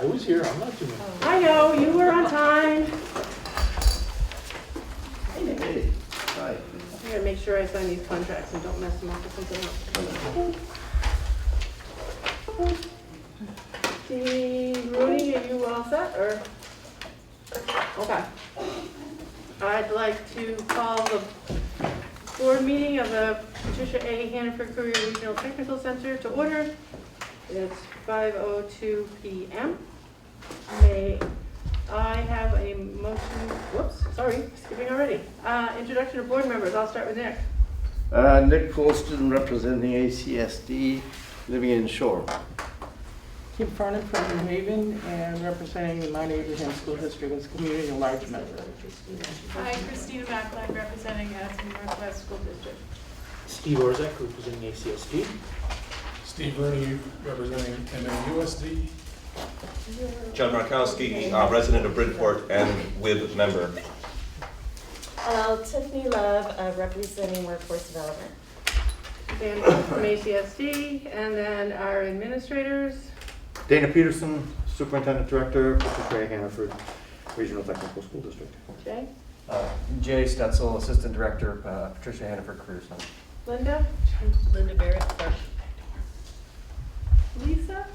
I was here, I'm not doing it. I know, you were on time. Hey, hi. I gotta make sure I sign these contracts and don't mess them up with something else. Rooney, are you all set, or? Okay. I'd like to call the board meeting of the Patricia A. Hannaford Career Regional Technical Center to order. It's 5:02 p.m. May I have a motion, whoops, sorry, skipping already. Introduction of board members, I'll start with Nick. Nick Colston, representing ACSD, living in Shore. Kim Farnan from New Haven and representing the Mount Abraham School District as community enlargement. Hi, Christina Mackline, representing Addison Northwest School District. Steve Orzek, representing ACSD. Steve Rooney, representing MAUSD. John Markowski, resident of Bridport and WIB member. Tiffany Love, representing Workforce Development. Dan from ACSD, and then our administrators. Dana Peterson, Superintendent Director, Patricia A. Hannaford Regional Technical School District. Jay, Jay Stetzel, Assistant Director, Patricia Hannaford Career Center. Linda, Linda Barrett. Lisa,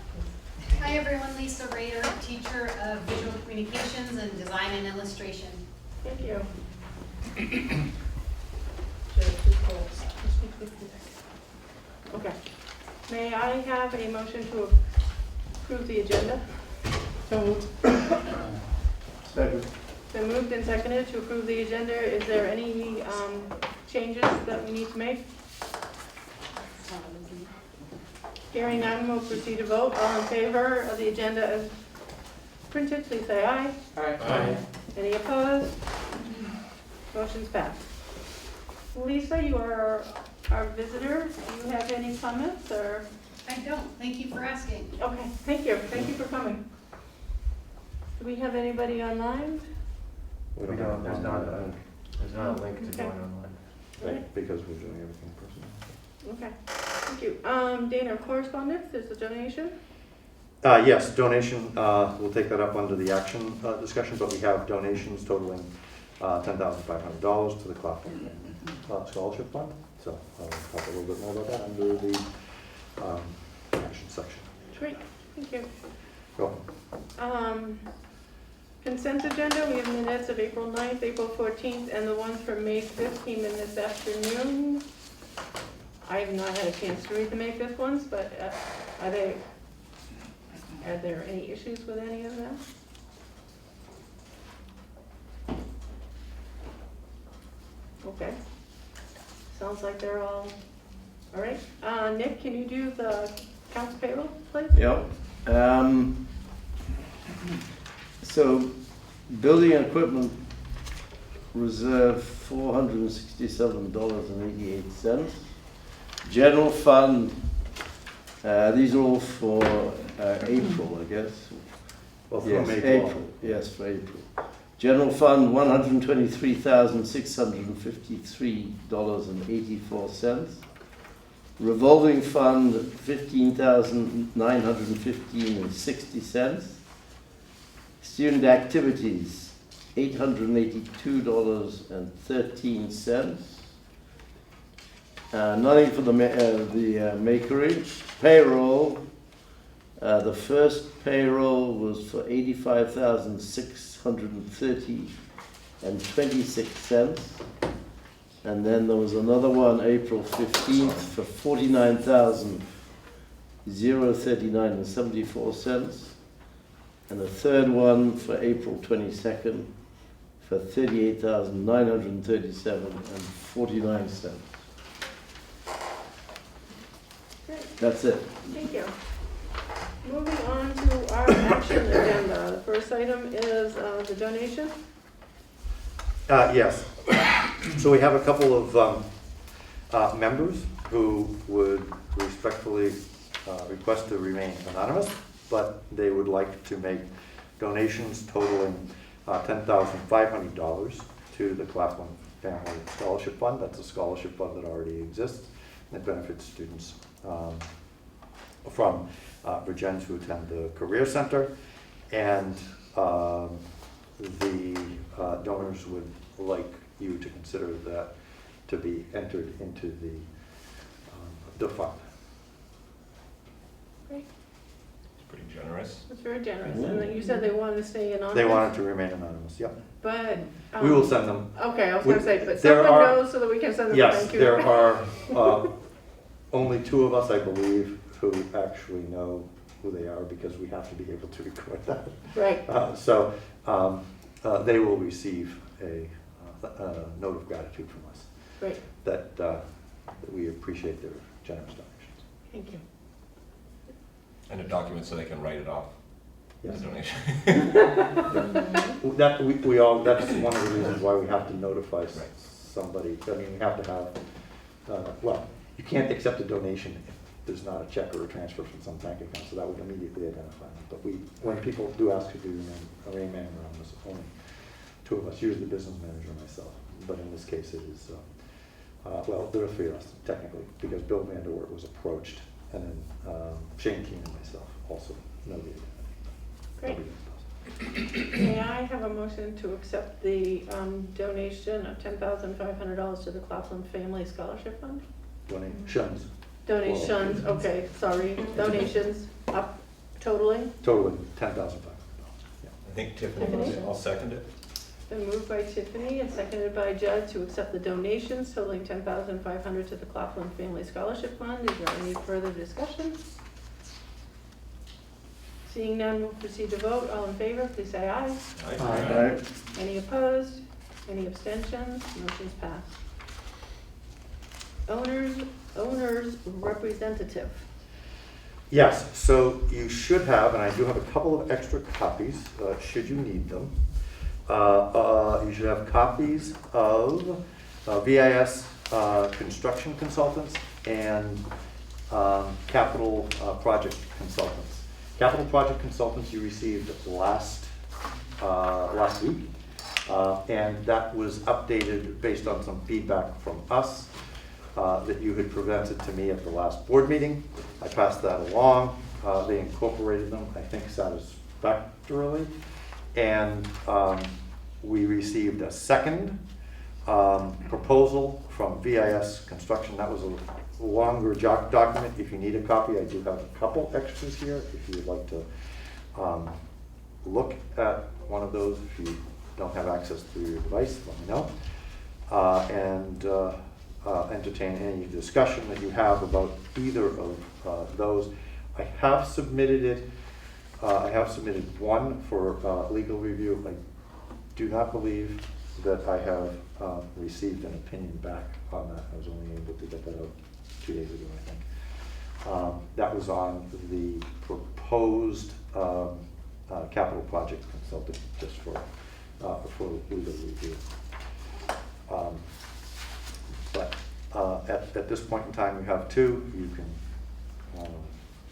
Hi everyone, Lisa Rader, teacher of visual communications and design and illustration. thank you. Okay. May I have a motion to approve the agenda? So moved. Second. Been moved and seconded to approve the agenda. Is there any changes that we need to make? Hearing none, we'll proceed to vote. All in favor of the agenda as printed, please say aye. Aye. Any opposed? Motion's passed. Lisa, you are our visitor. Do you have any comments or? I don't, thank you for asking. Okay, thank you. Thank you for coming. Do we have anybody online? We We don't, there's not a link to Okay. join online. Right, because we're doing everything personally. Okay, thank you. Dana, correspondence, there's a donation. Yes, donation, we'll take that up under the action discussion, but we have donations totaling $10,500 to the Claflin Scholarship Fund. So I'll talk a little bit more about that under the action section. Great, thank you. Go ahead. Consent agenda, we have minutes of April 9th, April 14th, and the ones from May 5th came in this afternoon. I have not had a chance to read the May 5th ones, but are there any issues with any of them? Okay. Sounds like they're all right. Nick, can you do the accounts payable, please? Yep. So, building equipment reserve $467.88. General fund, these are all for April, I guess. Well, from Yes, April. April. Yes, for April. General fund, $123,653.84. Revolving fund, $15,915.60. Student activities, $882.13. Nothing for the makery. Payroll, the first payroll was for $85,630.26. And then there was another one, April 15th, for $49,039.74. And a third one for April 22nd for $38,937.49. Great. That's it. Thank you. Moving on to our action agenda. The first item is the donation. Yes. So we have a couple of members who would respectfully request to remain anonymous, but they would like to make donations totaling $10,500 to the Claflin Family Scholarship Fund. That's a scholarship fund that already exists and it benefits students from Virgins who attend the Career Center. And the donors would like you to consider that to be entered into the fund. Great, It's pretty generous. that's very generous. And then you said they wanted to stay anonymous? They wanted to remain anonymous, yep. But. We will send them. Okay, I was gonna say, but There someone are- knows so that we can send them a Yes, thank you. there are only 2 of us, I believe, who actually know who they are because we have to be able to record that. Right, So they will receive a note of gratitude from us great, that we appreciate their generous donations. thank you. And a document so they can write it off, the Yes. donation. That we all, that's one of the reasons why we have to notify somebody. I mean, we have to have, well, you can't accept a donation if there's not a check or a transfer from some bank account, so that would immediately identify them. But when people do ask to do remain anonymous, only 2 of us, usually the business manager and myself. But in this case, it is, well, there are 3 of us technically, because Bill Vanderwert was approached, and then Shane Keene and myself also know the identity. Great. Nobody else does. May I have a motion to accept the donation of $10,500 to the Claflin Family Scholarship Fund? Donations, Donations, okay, sorry, donations up totaling. totaling $10,500. Yeah. I think Tiffany, I'll second it. Been moved by Tiffany and seconded by Judd to accept the donations totaling $10,500 to the Claflin Family Scholarship Fund. Is there any further discussion? Seeing none, we'll proceed to vote. All in favor, please say aye. Aye. Any opposed? Any abstentions? Motion's passed. Owners representative. Yes, so you should have, and I do have a couple of extra copies, should you need them. You should have copies of VIS construction consultants and capital project consultants. Capital project consultants you received last week, and that was updated based on some feedback from us that you had presented to me at the last board meeting. I passed that along. They incorporated them, I think, satisfactorily. And we received a second proposal from VIS Construction. That was a longer document. If you need a copy, I do have a couple extras here. If you'd like to look at one of those, if you don't have access to your device, let me know. And entertain any discussion that you have about either of those. I have submitted it. I have submitted one for legal review. I do not believe that I have received an opinion back on that. I was only able to get that out 2 days ago, I think. That was on the proposed capital project consultant, just for legal review. But at this point in time, you have 2. You can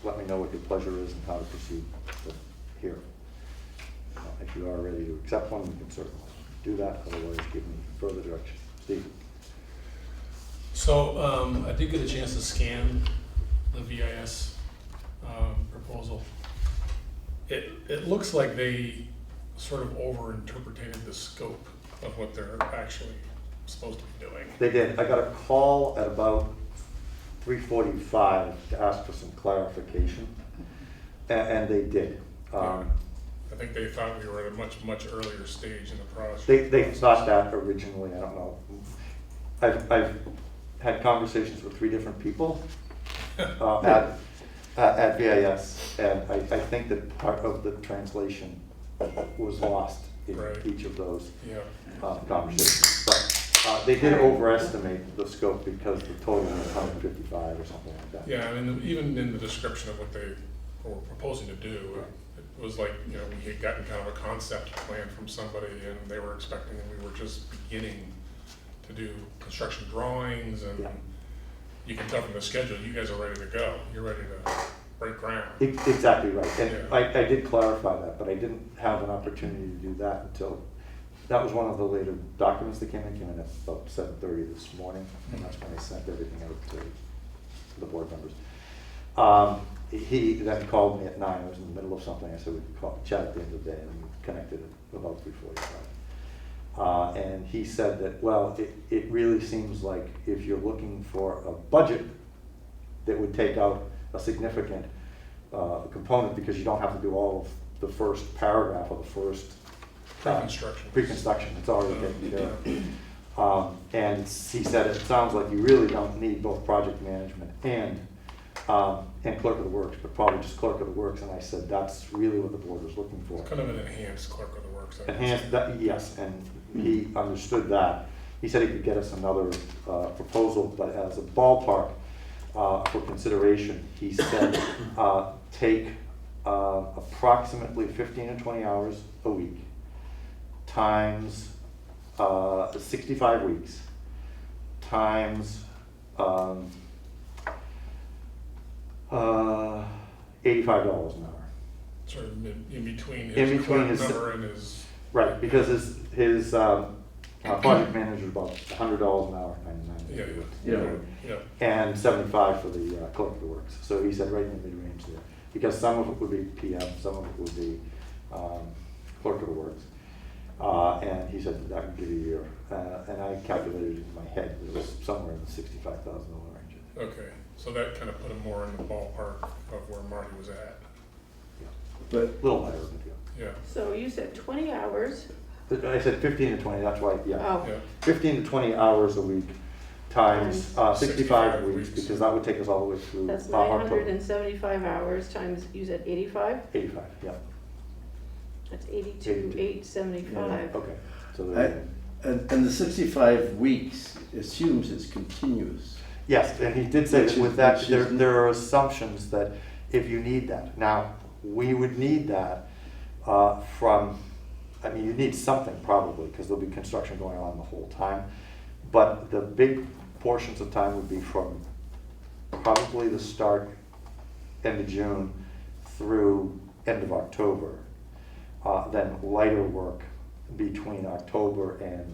let me know what your pleasure is and how to proceed here. If you are ready to accept one, you can certainly do that. Otherwise, give me further direction. Steve? So I did get a chance to scan the VIS proposal. It looks like they sort of over-interpreted the scope of what they're actually supposed to be doing. They did. I got a call at about 3:45 to ask for some clarification, and they did. I think they thought we were at a much earlier stage in the project. They thought that originally. I don't know. I've had conversations with 3 different people at VIS, and I think that part of the translation was lost in each of those conversations. But they did overestimate the scope because the total was 155 or something like that. Yeah, I mean, even in the description of what they were proposing to do, it was like, you know, we had gotten kind of a concept plan from somebody and they were expecting that we were just beginning to do construction drawings, and you can tell from the schedule, you guys are ready to go. You're ready to break ground. Exactly right. And I did clarify that, but I didn't have an opportunity to do that until, that was one of the later documents that came in at about 7:30 this morning, and that's when I sent everything out to the board members. he then called me at 9, I was in the middle of something, I said we could chat at the end of the day, and we connected at about 3:45. And he said that, well, it really seems like if you're looking for a budget that would take out a significant component, because you don't have to do all of the first paragraph or the first pre-construction, it's already taken care of. And he said it sounds like you really don't need both project management and clerk of the works, but probably just clerk of the works. And I said that's really what the board was looking for. It's kind of an enhanced clerk of the works. Enhanced, yes, and he understood that. He said he could get us another proposal, but as a ballpark for consideration, he said take approximately 15 to 20 hours a week times 65 weeks times $85 an hour. Sort of in between In his between current his- number and his. Right, because his project manager is about $100 an hour, 99. Yeah. And 75 for the clerk of the works. So he said right in the mid-range there. Because some of it would be PM, some of it would be clerk of the works. And he said that would give you a year. And I calculated it in my head, it was somewhere in the $65,000 range. Okay, so that kind of put him more in the ballpark of where Marty was at. But a little higher than Yeah. So you said 20 hours. I said 15 to 20, that's why, yeah. Oh, Yeah. 15 to 20 hours a week times 65 65 weeks, weeks. because that would take us all the way through that's October. 975 hours times, you said 85? 85, yeah. That's 82,875. Okay, so there. And the 65 weeks assumes it's continuous. Yes, and he did say Which that with is- that, which there, is- there are assumptions that if you need that. Now, we would need that from, I mean, you need something probably, because there'll be construction going on the whole time. But the big portions of time would be from probably the start, end of June, through end of October. Then lighter work between October and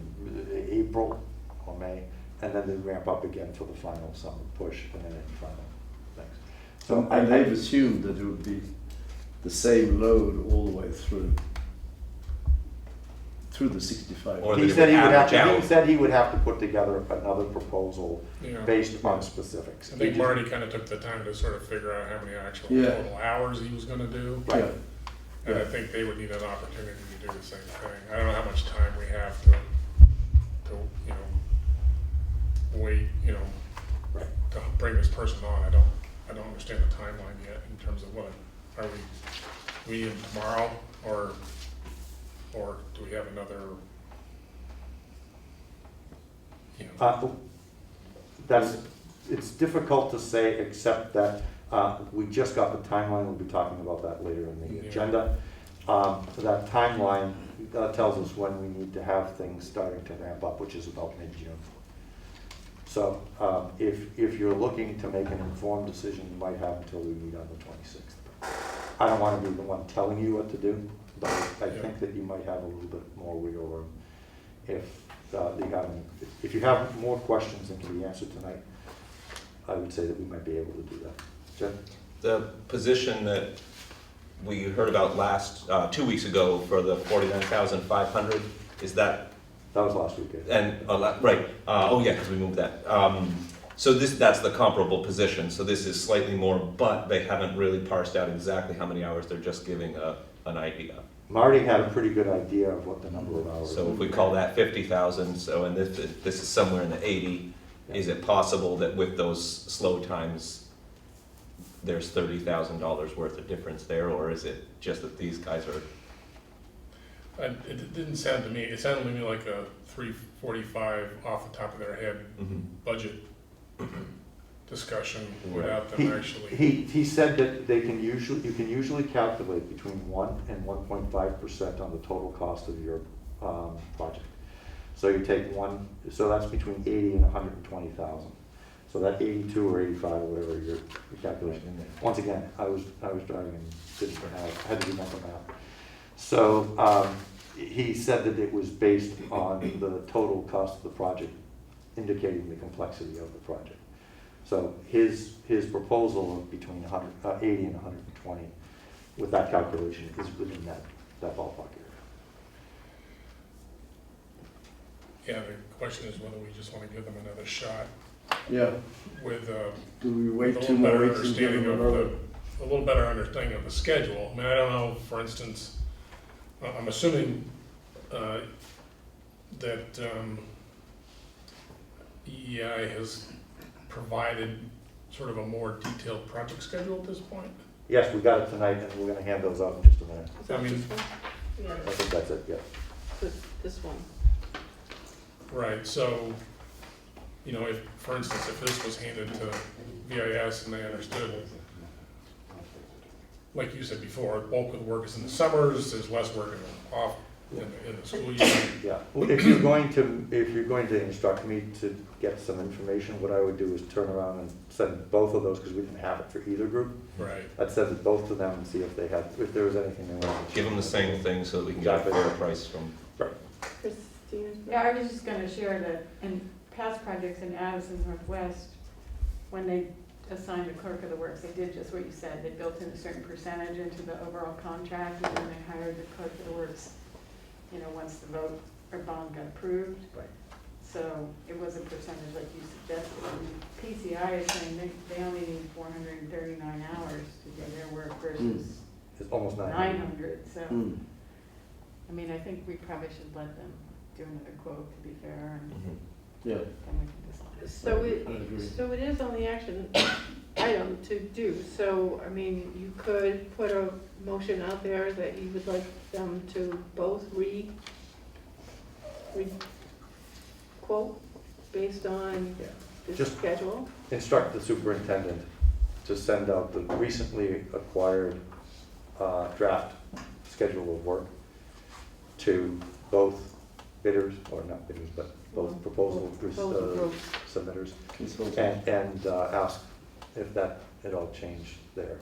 April or May, and then they ramp up again till the final summer push and then final things. So And they've assumed that it would be the same load all the way through the 65. Or he that it said would he would have average to, out. he said he would have to put together another proposal Yeah. based on specifics. I think Marty kind of took the time to sort of figure out how many actual Yeah. total hours he was gonna do. Right. Yeah. And I think they would need an opportunity to do the same thing. I don't know how much time we have to you know, wait, you know, Right. to bring this person on. I don't understand the timeline yet in terms of what, are we in tomorrow or do we have another, you know? It's difficult to say, except that we just got the timeline, we'll be talking about that later in the Yeah. agenda. That timeline tells us when we need to have things starting to ramp up, which is about mid-June. So if you're looking to make an informed decision, you might have until we meet on the 26th. I don't want to be the one telling you what to do, but I think that you might have a little bit more wiggle room if if you have more questions than can be answered tonight. I would say that we might be able to do that. Jen? The position that we heard about 2 weeks ago for the 49,500, is that, That was last week. and, right, oh yeah, because we moved that. So that's the comparable position, so this is slightly more, but they haven't really parsed out exactly how many hours, they're just giving an idea. Marty had a pretty good idea of what the number of hours. So if we call that 50,000, so, and this is somewhere in the 80, is it possible that with those slow times, there's $30,000 worth of difference there, or is it just that these guys are? It didn't sound to me, it sounded to me like a 345 off the top of their head budget discussion without them actually. He said that you can usually calculate between 1 and 1.5% on the total cost of your project. So you take so that's between 80 and 120,000. So that 82 or 85 or whatever your calculation. Once again, I was driving and didn't have, had to do mental math. So he said that it was based on the total cost of the project, indicating the complexity of the project. So his proposal of between 80 and 120, with that calculation, is within that ballpark area. Yeah, the question is whether we just want to give them another shot Yeah, with do we a wait little 2 more better weeks and give understanding them of another? a little better understanding of the schedule. I mean, I don't know, for instance, I'm assuming that EEI has provided sort of a more detailed project schedule at this point. Yes, we got it tonight, and we're gonna hand those out in just a minute. Is that I mean- this one? Yeah, I think that's it, yeah. this one. Right, so, you know, if, for instance, if this was handed to VIS and they understood, like you said before, bulk of the work is in the summers, there's less work in the school year. Yeah, well, if you're going to instruct me to get some information, what I would do is turn around and send both of those, because we didn't have it for either group. Right. I'd send it both to them and see if there was anything they wanted to. Give them the same thing so that we can get a Exactly. fair price from. Christina? Yeah, I was just gonna share that in past projects in Addison Northwest, when they assigned a clerk of the works, they did just what you said. They built in a certain percentage into the overall contract, and then they hired the clerk of the works, you know, once the vote or bond got approved. Right. So it was a percentage like you suggested. And PCI is saying they only need 439 hours to do their work versus It's almost 900, so. Mm. I mean, I think we probably should let them do another quote, to be fair, and Yeah, then we can decide. So I agree. so it is on the action item to do, so, I mean, you could put a motion out there that you would like them to both quote based on Yeah. this Just- schedule. Instruct the superintendent to send out the recently acquired draft schedule of work to both bidders, or not bidders, but both proposal Proposal groups. submitters, consultant. and ask if that at all changed there.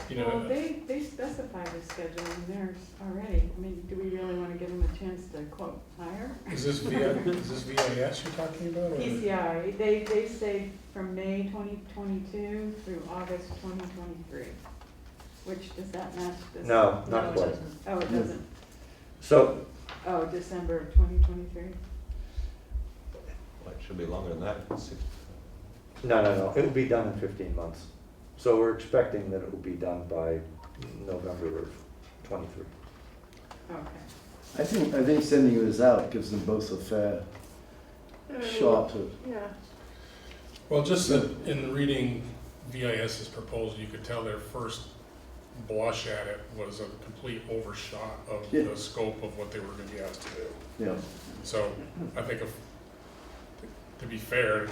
You Well, know, they specify the schedule in theirs already. I mean, do we really want to give them a chance to quote higher? is this VIS you're talking about? or- PCI, they say from May 2022 through August 2023. Which, does that match this? No, No, not it quite. doesn't. Oh, it doesn't. So, Oh, December of 2023. Well, it should be longer than that. no, it will be done in 15 months. So we're expecting that it will be done by November of '23. Okay. I think sending this out gives them both a fair shot of, Yeah, Well, just that in reading VIS's proposal, you could tell their first blush at it was a complete overshot of Yeah. the scope of what they were gonna be asked to do. yeah. So I think to be fair, to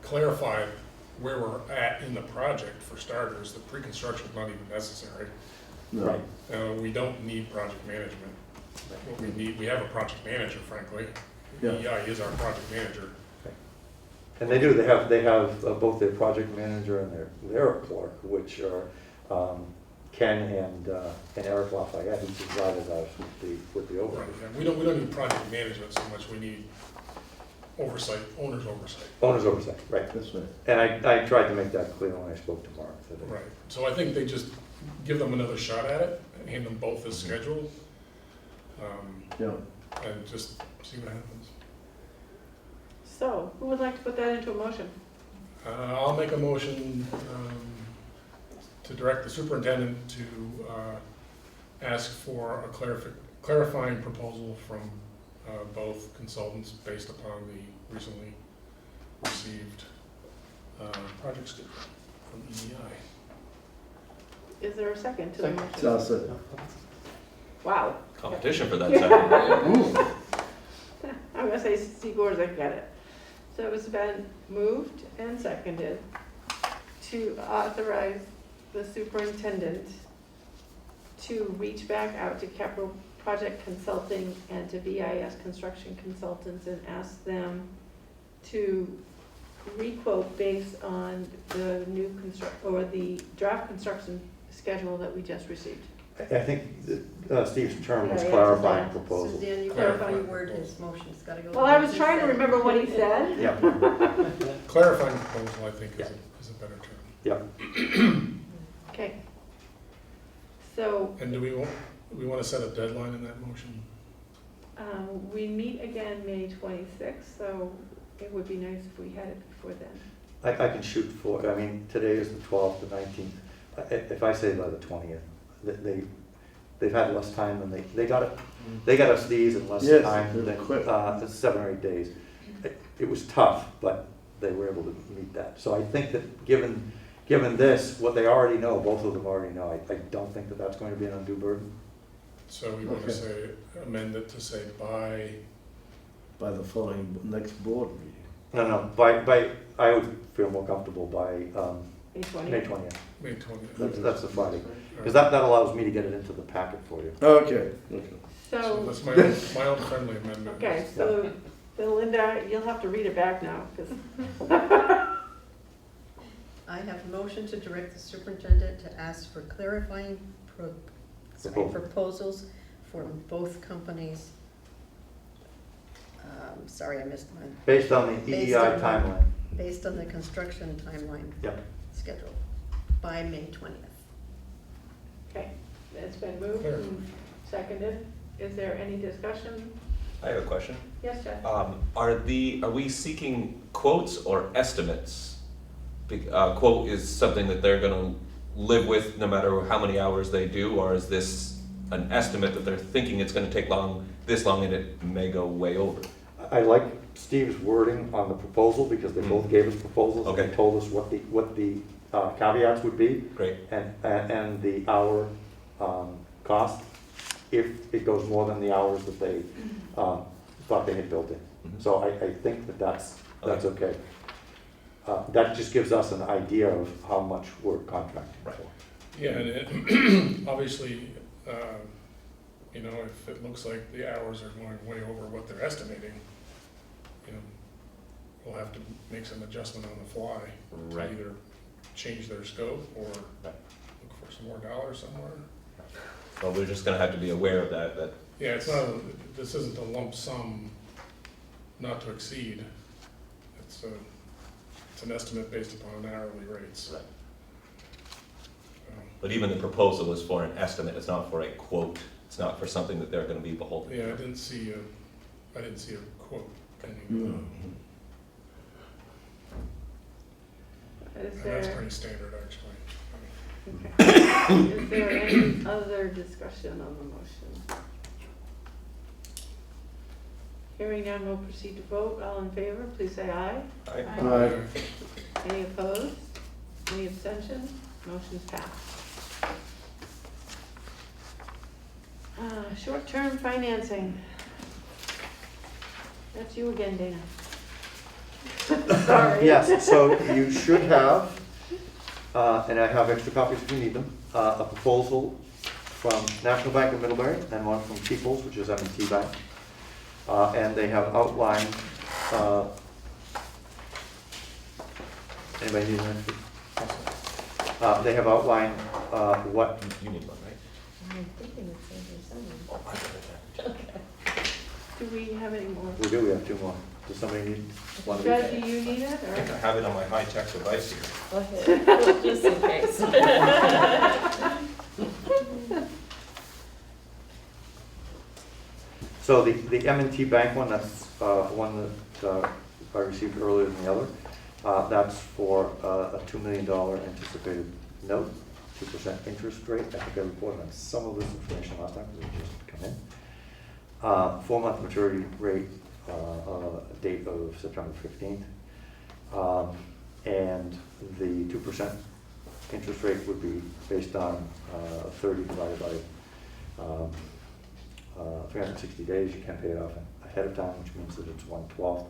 clarify where we're at in the project, for starters, the pre-construction is not even necessary. No. We don't need project management. What we need, we have a project manager, frankly. Yeah. EI is our project manager. And they have both their project manager and their clerk, which are Ken and Eric Lafayette, who provided us with the Right, overview. and we don't need project management so much, we need oversight, owner's oversight. Owner's oversight, right. That's right. And I tried to make that clear when I spoke to Mark today. Right, so I think they just give them another shot at it, hand them both this schedule, Yeah. and just see what happens. so, who would like to put that into a motion? I'll make a motion to direct the superintendent to ask for a clarifying proposal from both consultants based upon the recently received project schedule from EEI. Is there a second to the motion? So I'll say, Wow. Competition for that second. I'm gonna say Steve Borzak got it. So it's been moved and seconded to authorize the superintendent to reach back out to capital project consulting and to VIS construction consultants and ask them to requote based on the new or the draft construction schedule that we just received. I think Steve's term was Yeah, yeah, clarifying yeah. So proposal. Dan, you clarify your word, his motion, it's gotta go. Well, I was trying to remember what he said. Yeah, Clarifying proposal, I think, is a better term. yeah. Okay. So, And do we want to set a deadline in that motion? we meet again May 26th, so it would be nice if we had it before then. I can shoot for, I mean, today is the 12th, the 19th. If I say by the 20th, they've had less time than they got it. They got us these in less Yes, time they're quick. than 7 or 8 days. It was tough, but they were able to meet that. So I think that given this, what they already know, both of them already know, I don't think that that's going to be an undue burden. So we want to say, amend it to say by, By the following, next board meeting. No, I would feel more comfortable by May 20th. May 20th. May 20th. That's the Friday. Because that allows me to get it into the packet for you. Okay, okay. So So, that's my own friendly amendment. okay, so Linda, you'll have to read it back now, because I have a motion to direct the superintendent to ask for clarifying proposals for both companies. Sorry, I missed mine. Based on the Based EEI on- timeline. Based on the construction timeline Yep. schedule by May 20th. okay, it's been moved Clear. and seconded. Is there any discussion? I have a question. Yes, Jeff? Are we seeking quotes or estimates? Quote is something that they're gonna live with no matter how many hours they do, or is this an estimate that they're thinking it's gonna take this long and it may go way over? I like Steve's wording on the proposal because they both gave us proposals. And Okay. they told us what the caveats would be Great. and the hour cost if it goes more than the hours that they thought they had built in. Mhm. So I think that that's okay. That just gives us an idea of how much we're contracting Right. for. Yeah, and obviously, you know, if it looks like the hours are going way over what they're estimating, you know, we'll have to make some adjustment on the fly. Right. To either change their scope or Right. look for some more dollars somewhere. Well, we're just gonna have to be aware of that. Yeah, it's not, this isn't a lump sum not to exceed. It's an estimate based upon hourly rates. Right. But even the proposal is for an estimate, it's not for a quote. It's not for something that they're gonna be beholden to. Yeah, I didn't see a quote. Mm. Is And that's there, pretty standard, actually. is there any other discussion on the motion? Hearing none, we'll proceed to vote. All in favor, please say aye. Aye. Any opposed? Any abstentions? Motion's passed. Short-term financing. That's you again, Dana. Sorry. Yes, so you should have, and I have extra copies if you need them, a proposal from National Bank of Middlebury and one from People's, which is M&T Bank. And they have outlined, anybody need an extra? They have outlined what, You need one, right? I'm thinking it's in here somewhere. Oh, I got it. Do we have any more? we have 2 more. Does somebody need one of Judd, these? do you need it, I think I or? have it on my high-tech device here. Go ahead, just in case. So the M&T Bank one, that's one that I received earlier than the other. That's for a $2 million anticipated note, 2% interest rate. I think I reported on some of this information last time because it just come in. 4-month maturity rate, date of September 15th. And the 2% interest rate would be based on 30 divided by 360 days. You can't pay it off ahead of time, which means that it's 1/12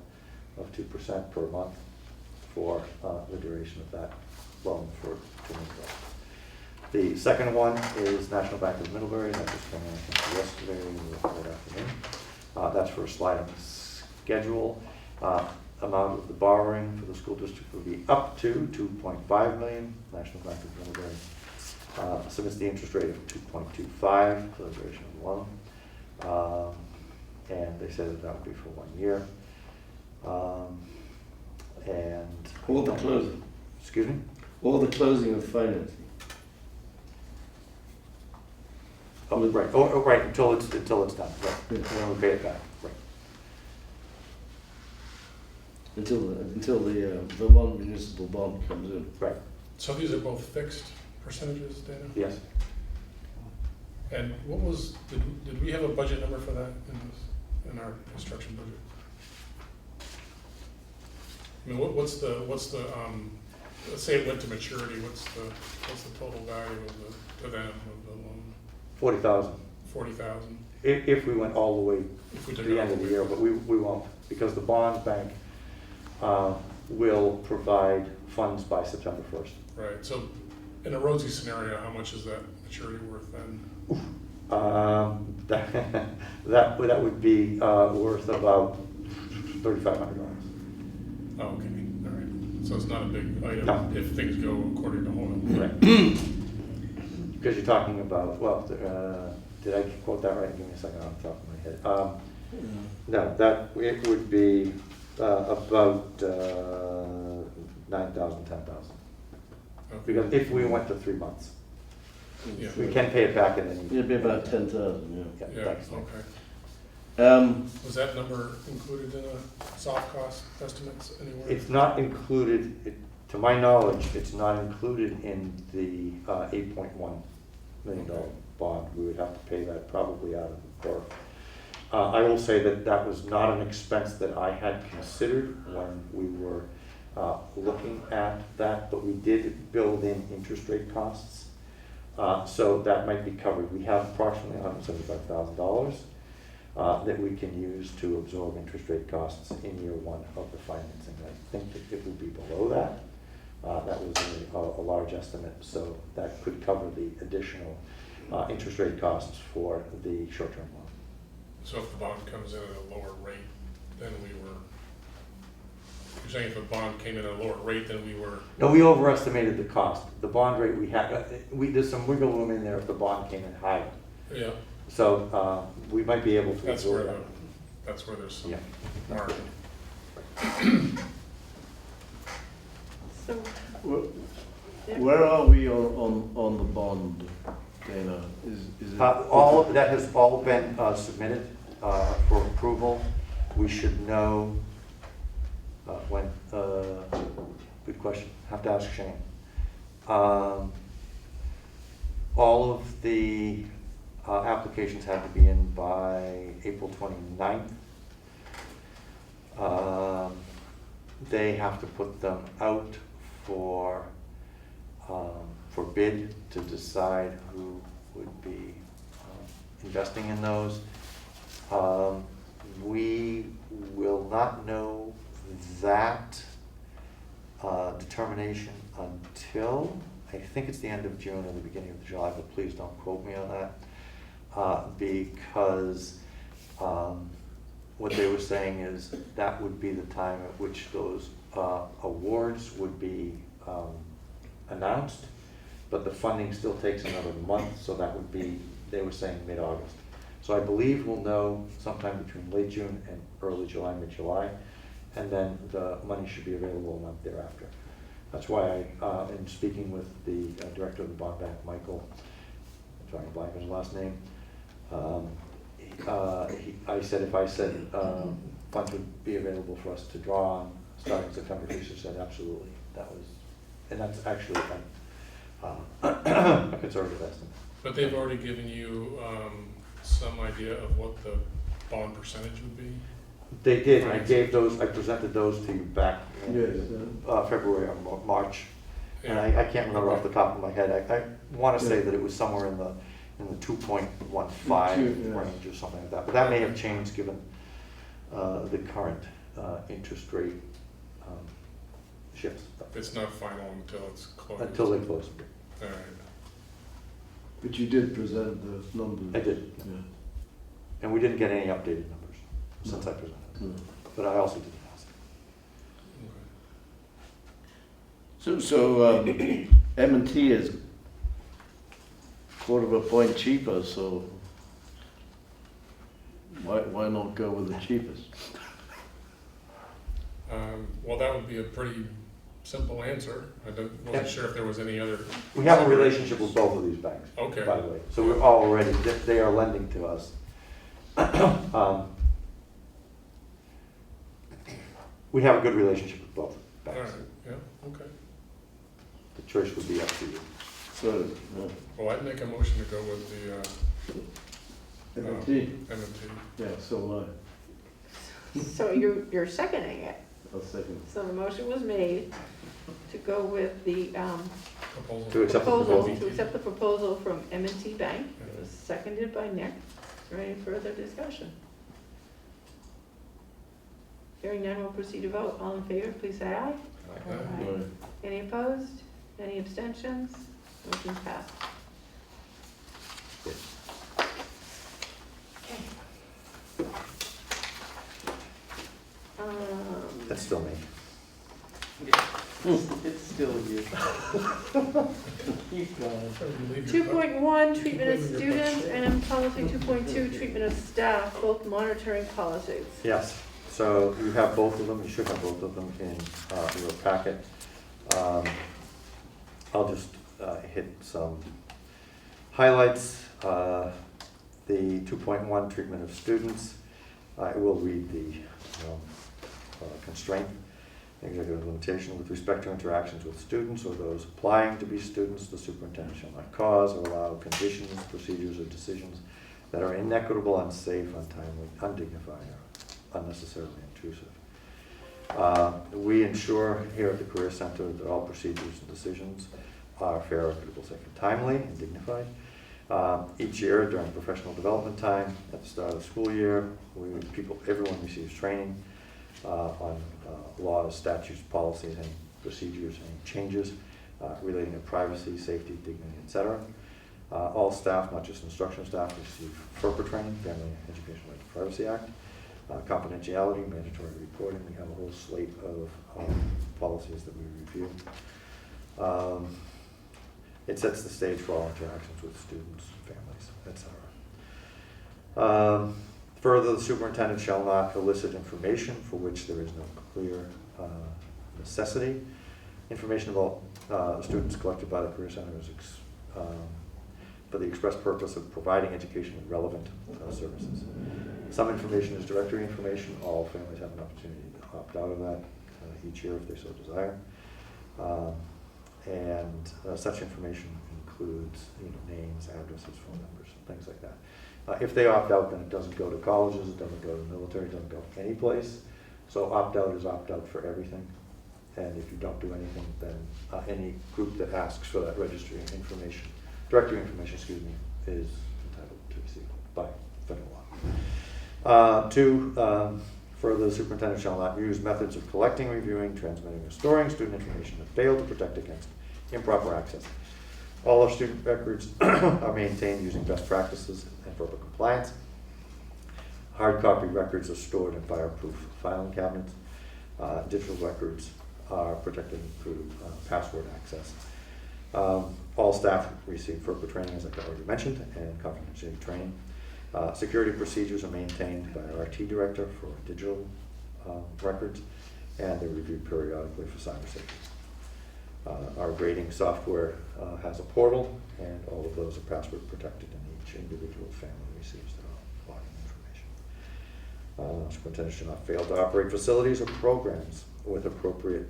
of 2% per month for the duration of that loan for 2 months. The second one is National Bank of Middlebury. That just came in I think, yesterday or that afternoon. That's for a sliding schedule. Amount of the borrowing for the school district will be up to $2.5 million. National Bank of Middlebury submits the interest rate of 2.25 for the duration of the loan. And they said that would be for 1 year. And. Or the closing, Excuse me? or the closing of financing. Oh, right, oh, right, until it's done, right, Yeah. and then we pay it back, right. Until the Vermont municipal bond comes in. Right, So these are both fixed percentages, Dana? yes. And what was, did we have a budget number for that in our construction budget? I mean, what's the, let's say it went to maturity, what's the total value of to them of the loan? 40,000, 40,000? if we went all the way If we to took the it end all of the the year, way. but we won't, because the bond bank will provide funds by September 1st. Right, so in a rosy scenario, how much is that maturity worth then? That would be worth about $3,500. Oh, okay, all right. So it's not a big item No. if things go according to Holman. Right. Because you're talking about, well, did I quote that right? Give me a second off the top of my head. No, it would be about 9,000, 10,000. Okay. Because if we went to 3 months, Yeah. we can pay it back in any. It'd be about 10,000, Yeah, Yeah, thanks. okay. yeah. Was that number included in a soft cost estimates anywhere? It's not included, to my knowledge, it's not included in the $8.1 million bond. We would have to pay that probably out of the core. I will say that that was not an expense that I had considered when we were looking at that, but we did build in interest rate costs. So that might be covered. We have approximately $175,000 that we can use to absorb interest rate costs in year one of the financing. I think that it would be below that. That was a large estimate, so that could cover the additional interest rate costs for the short-term loan. So if the bond comes in at a lower rate than we were, you're saying if the bond came in at a lower rate than we were, No, we overestimated the cost. The bond rate we had, there's some wiggle room in there if the bond came in higher. yeah, So we might be able to that's where absorb that. that's where there's some Yeah. margin. So, Where are we on the bond, Dana? Is it? All of that has all been submitted for approval. We should know when, good question, have to ask Shane. All of the applications have to be in by April 29th. They have to put them out for bid to decide who would be investing in those. We will not know that determination until, I think it's the end of June or the beginning of July, but please don't quote me on that. Because what they were saying is that would be the time at which those awards would be announced, but the funding still takes another month, so that would be, they were saying mid-August. So I believe we'll know sometime between late June and early July, mid-July, and then the money should be available a month thereafter. That's why I, in speaking with the director of the bond bank, Michael, I'm trying to blank his last name, I said if I said funds would be available for us to draw on starting September, he said absolutely. That was, and that's actually a conservative estimate. But they've already given you some idea of what the bond percentage would be? They did. I gave those. I presented those to you back in Yes. February or March, and Yeah. I can't remember off the top of my head. I want to say that it was somewhere in the 2.15 Yeah. range or something like that. But that may have changed given the current interest rate shifts. It's not final until it's closed? Until they close. All right. But you did present those numbers. I did. Yeah. And we didn't get any updated numbers since I presented. No. But I also didn't ask. Okay. So M&T has quarter of a point cheaper, so why not go with the cheapest? Well, that would be a pretty simple answer. Wasn't sure if there was any other. We have a relationship with both of these banks, Okay. by the way. So we're already, they are lending to us. We have a good relationship with both All right, banks. yeah, okay. The choice would be up to you. So, Well, I'd make a motion to go with the M&T. M&T. Yeah, so will I. So you're seconding it. I'll second. So the motion was made to go with the Proposal. To accept the proposal, proposal. to accept the proposal from M&T Bank. It Yeah. was seconded by Nick. Is there any further discussion? Hearing none, we'll proceed to vote. All in favor, please say aye. Aye. Any opposed? Any abstentions? Motion passed. That's still me. It's still you. Keep going. 2.1, treatment of students, and policy 2.2, treatment of staff, both monitoring policies. Yes, so you have both of them, you should have both of them in your packet. I'll just hit some highlights. The 2.1 treatment of students, I will read the constraint, executive limitation. With respect to interactions with students or those applying to be students, the superintendent shall not cause or allow conditions, procedures, or decisions that are inequitable, unsafe, untimely, undignified, or unnecessarily intrusive. We ensure here at the Career Center that all procedures and decisions are fair, equitable, safe, and timely, and dignified. Each year during professional development time, at the start of the school year, everyone receives training on laws, statutes, policies, and procedures, and changes relating to privacy, safety, dignity, etc. All staff, not just instructional staff, receive FERPA training, Family Education Right to Privacy Act, confidentiality, mandatory reporting. We have a whole slate of policies that we review. It sets the stage for all interactions with students, families, etc. Further, the superintendent shall not elicit information for which there is no clear necessity. Information about students collected by the Career Center is for the express purpose of providing education and relevant services. Some information is directory information. All families have an opportunity to opt out of that each year if they so desire. And such information includes names, addresses, phone numbers, things like that. If they opt out, then it doesn't go to colleges, it doesn't go to the military, it doesn't go any place. So opt-out is opt-out for everything. And if you don't do anything, then any group that asks for that registry information, directory information, is entitled to receive it by federal law. Further, the superintendent shall not use methods of collecting, reviewing, transmitting, or storing student information that fail to protect against improper access. All our student records are maintained using best practices and FERPA compliance. Hard copy records are stored in fireproof filing cabinets. Digital records are protected through password access. All staff receive FERPA training, as I already mentioned, and confidentiality training. Security procedures are maintained by our IT director for digital records, and they're reviewed periodically for cyber safety. Our grading software has a portal, and all of those are password protected, and each individual family receives their own login information. Superintendent should not fail to operate facilities or programs with appropriate,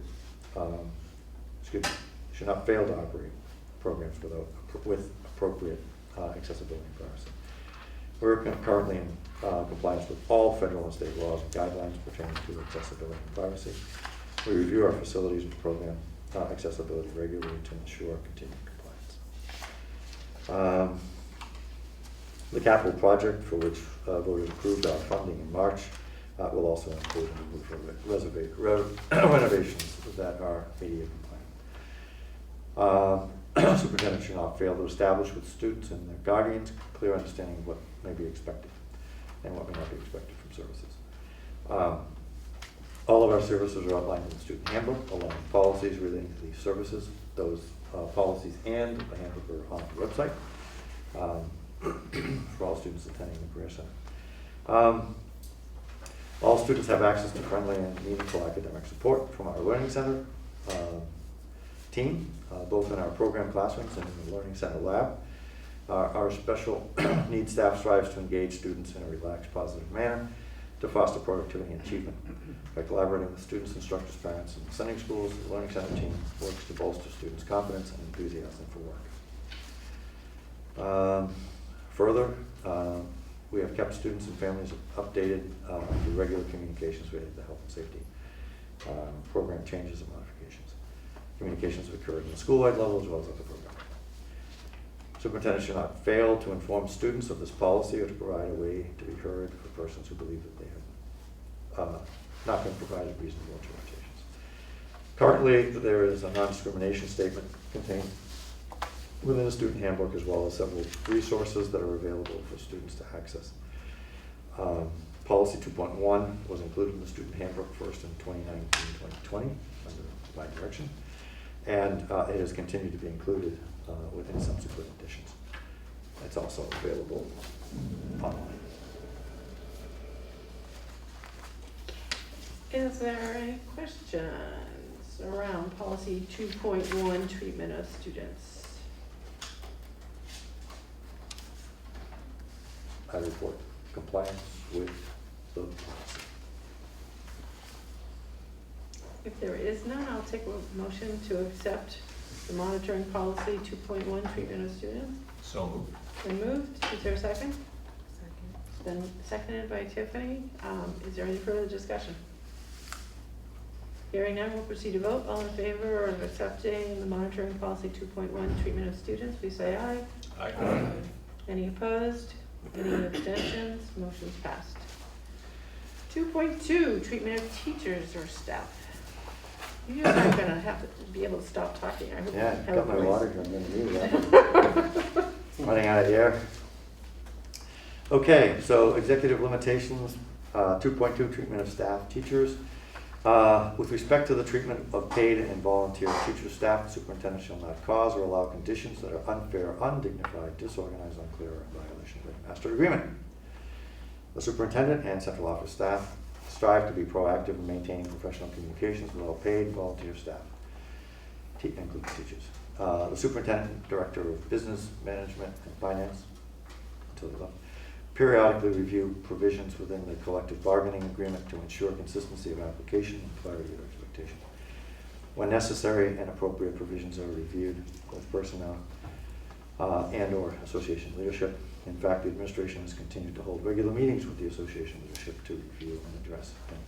should not fail to operate programs with appropriate accessibility and privacy. We're currently in compliance with all federal and state laws and guidelines pertaining to accessibility and privacy. We review our facilities and program accessibility regularly to ensure continued compliance. The capital project for which voters approved our funding in March will also include renovations that are ADA compliant. Superintendent should not fail to establish with students and their guardians clear understanding of what may be expected and what may not be expected from services. All of our services are outlined in the student handbook, along with policies relating to these services. Those policies and the handbook are on the website. for all students attending the Career Center. All students have access to friendly and meaningful academic support from our Learning Center team, both in our program classrooms and in the Learning Center lab. Our special needs staff strives to engage students in a relaxed, positive manner to foster productivity and achievement. By collaborating with students, instructors, parents, and sending schools, the Learning Center team works to bolster students' confidence and enthusiasm for work. Further, we have kept students and families updated through regular communications related to health and safety, program changes and modifications. Communications have occurred in the school-wide level as well as at the program. Superintendent should not fail to inform students of this policy or to provide a way to be heard for persons who believe that they have not been provided reasonable interpretations. Currently, there is a non-discrimination statement contained within the student handbook, as well as several resources that are available for students to access. Policy 2.1 was included in the student handbook first in 2019-2020 under my direction, and it has continued to be included within subsequent editions. It's also available online. Is there any questions around policy 2.1, treatment of students? I report compliance with the policy. If there is none, I'll take a motion to accept the monitoring policy 2.1, treatment of students. So moved. Been moved. Is there a second? Second. It's been seconded by Tiffany. Is there any further discussion? Hearing none, we'll proceed to vote. All in favor of accepting the monitoring policy 2.1, treatment of students, please say aye. Aye. Any opposed? Any abstentions? Motion's passed. 2.2, treatment of teachers or staff. You guys aren't gonna have to be able to stop talking. I hope you Yeah, have got a my voice. water gun in the running out of air. Okay, so executive limitations, 2.2, treatment of staff teachers. With respect to the treatment of paid and volunteer teacher staff, the superintendent shall not cause or allow conditions that are unfair, undignified, disorganized, unclear, or in violation of the master agreement. The superintendent and central office staff strive to be proactive in maintaining professional communications with all paid volunteer staff, including teachers. The superintendent, director of business management and finance, until the left, periodically review provisions within the collective bargaining agreement to ensure consistency of application and clarity of expectation. When necessary and appropriate provisions are reviewed with personnel and/or association leadership. In fact, the administration has continued to hold regular meetings with the association leadership to review and address any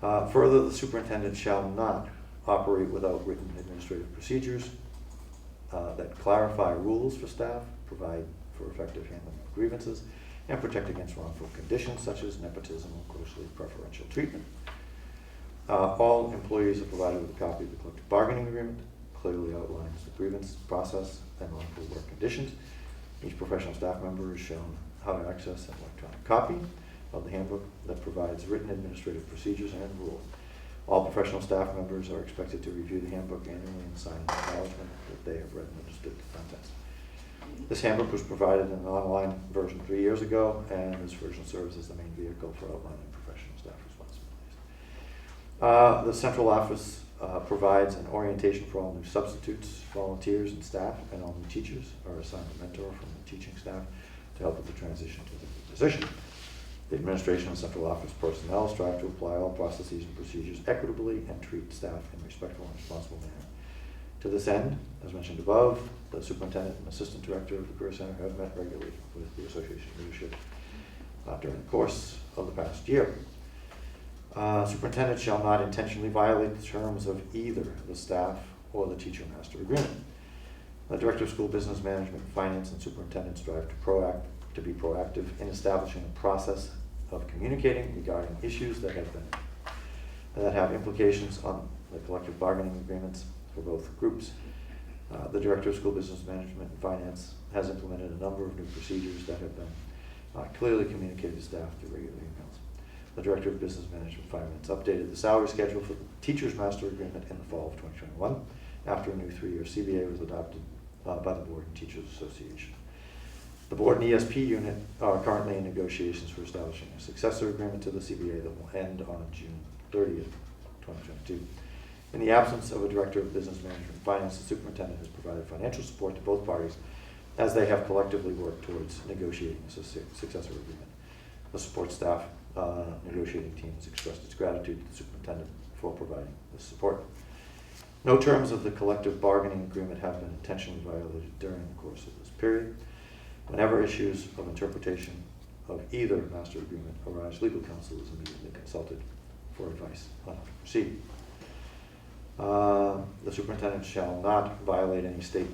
concerns. Further, the superintendent shall not operate without written administrative procedures that clarify rules for staff, provide for effective handling of grievances, and protect against wrongful conditions such as nepotism or grossly preferential treatment. All employees are provided with a copy of the collective bargaining agreement, clearly outlines the grievance process and wrongful work conditions. Each professional staff member is shown how to access an electronic copy of the handbook that provides written administrative procedures and rules. All professional staff members are expected to review the handbook annually and sign an acknowledgement that they have read and understood the contents. This handbook was provided in an online version 3 years ago, and this version serves as the main vehicle for outlining professional staff responsibilities. The central office provides an orientation for all new substitutes, volunteers, and staff, and all new teachers are assigned a mentor from the teaching staff to help with the transition to the new position. The administration and central office personnel strive to apply all processes and procedures equitably and treat staff in a respectful and responsible manner. To this end, as mentioned above, the superintendent and assistant director of the Career Center have met regularly with the association leadership during the course of the past year. Superintendent shall not intentionally violate the terms of either the staff or the teacher master agreement. The director of school business management, finance, and superintendent strive to be proactive in establishing a process of communicating regarding issues that have implications on the collective bargaining agreements for both groups. The director of school business management and finance has implemented a number of new procedures that have been clearly communicated to staff through regular emails. The director of business management and finance updated the salary schedule for the teacher's master agreement in the fall of 2021 after a new 3-year CBA was adopted by the Board and Teachers Association. The Board and ESP unit are currently in negotiations for establishing a successor agreement to the CBA that will end on June 30th, 2022. In the absence of a Director of Business Management and Finance, the Superintendent has provided financial support to both parties as they have collectively worked towards negotiating a successor agreement. The support staff negotiating team has expressed its gratitude to the Superintendent for providing this support. No terms of the collective bargaining agreement have been intentionally violated during the course of this period. Whenever issues of interpretation of either master agreement arise, legal counsel is immediately consulted for advice on how to proceed. The superintendent shall not violate any state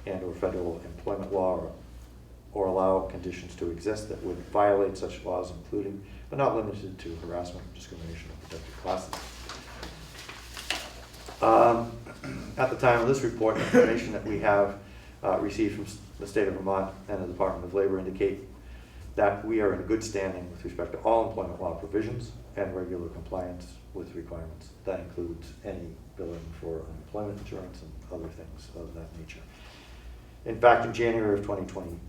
and or federal employment law or allow conditions to exist that would violate such laws, including but not limited to harassment, discrimination, or protected classes. At the time of this report, information that we have received from the state of Vermont and the Department of Labor indicate that we are in good standing with respect to all employment law provisions and regular compliance with requirements. That includes any billing for unemployment insurance and other things of that nature. In fact, in January of 2020,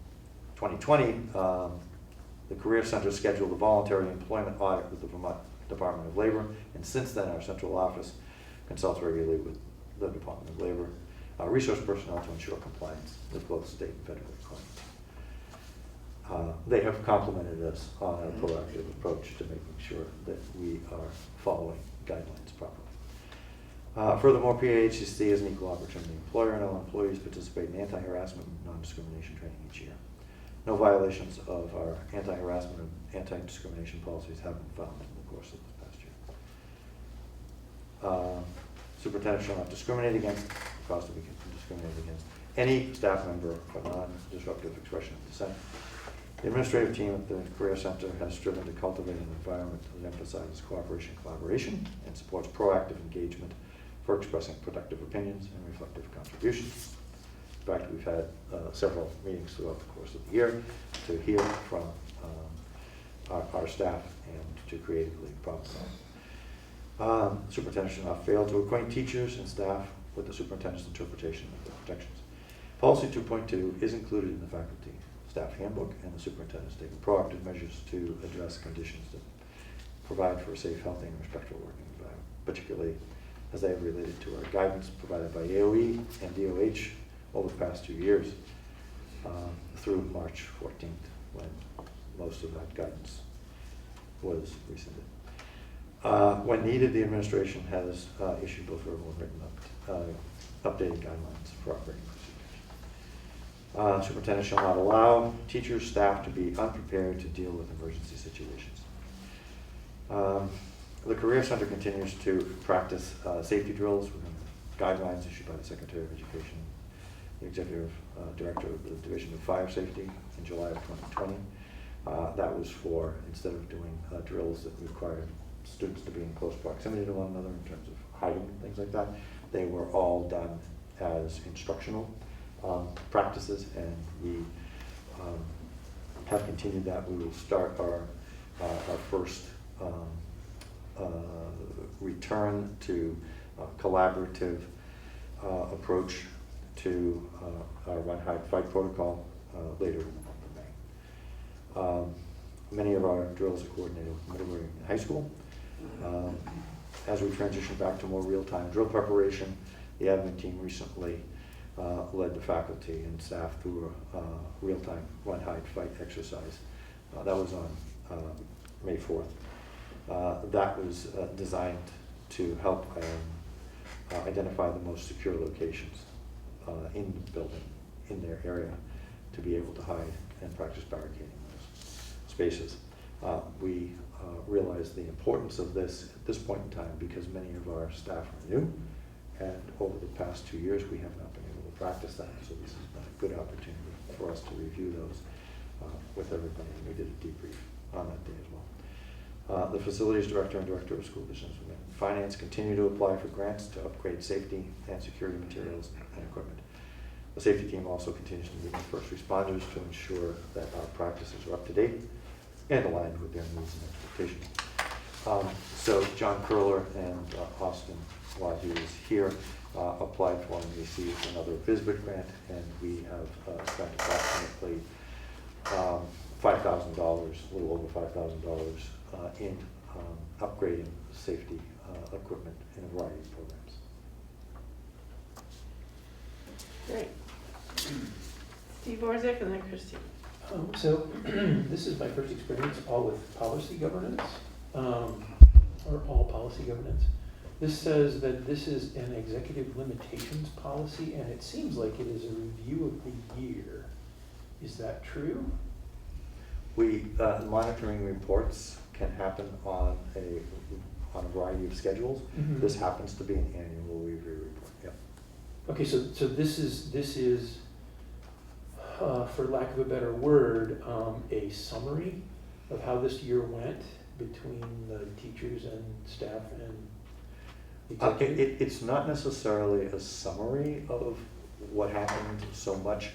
the Career Center scheduled a voluntary employment audit with the Vermont Department of Labor, and since then our central office consults regularly with the Department of Labor resource personnel to ensure compliance with both state and federal requirements. They have complimented us on a proactive approach to making sure that we are following guidelines properly. Furthermore, PAHCC is an equal opportunity employer, and all employees participate in anti-harassment and non-discrimination training each year. No violations of our anti-harassment and anti-discrimination policies have been found in the course of this past year. Superintendent shall not discriminate against, cause to be discriminated against, any staff member for non-disruptive expression of dissent. The administrative team at the Career Center has striven to cultivate an environment that emphasizes cooperation, collaboration, and supports proactive engagement for expressing productive opinions and reflective contributions. In fact, we've had several meetings throughout the course of the year to hear from our staff and to creatively problem solve. Superintendent should not fail to acquaint teachers and staff with the superintendent's interpretation of the protections. Policy 2.2 is included in the faculty staff handbook, and the superintendent has taken proactive measures to address conditions that provide for a safe, healthy, and respectful working environment, particularly as they have related to our guidance provided by AOE and DOH over the past 2 years through March 14th, when most of that guidance was rescinded. When needed, the administration has issued both verbal and written updated guidelines for operating procedures. Superintendent shall not allow teachers, staff to be unprepared to deal with emergency situations. The Career Center continues to practice safety drills within the guidelines issued by the Secretary of Education, the Executive Director of the Division of Fire Safety in July of 2020. That was for, instead of doing drills that required students to be in close proximity to one another in terms of hiding and things like that, they were all done as instructional practices, and we have continued that. We will start our first return to collaborative approach to our Run, Hide, Fight protocol later in the month of May. Many of our drills are coordinated with middle grade and high school. As we transition back to more real-time drill preparation, the admin team recently led the faculty and staff through a real-time Run, Hide, Fight exercise. That was on May 4th. That was designed to help identify the most secure locations in the building, in their area, to be able to hide and practice barricading those spaces. We realized the importance of this at this point in time because many of our staff are new, and over the past 2 years we have not been able to practice that, so this has been a good opportunity for us to review those with everybody, and we did a debrief on that day as well. The facilities director and director of school business and finance continue to apply for grants to upgrade safety and security materials and equipment. The safety team also continues to meet with first responders to ensure that our practices are up to date and aligned with their needs and expectations. So John Curler and Austin while he was here, applied for and received another Visbit grant, and we have spent approximately $5,000, a little over $5,000 in upgrading safety equipment in a variety of programs. Great. Steve Orzek and then Christine. So this is my first experience all with policy governance, or all policy governance. This says that this is an executive limitations policy, and it seems like it is a review of the year. Is that true? Monitoring reports can happen on a variety of schedules. Mhm. This happens to be an annual review report, yeah. Okay, so this is for lack of a better word, a summary of how this year went between the teachers and staff and the executive? It's not necessarily a summary of what happened so much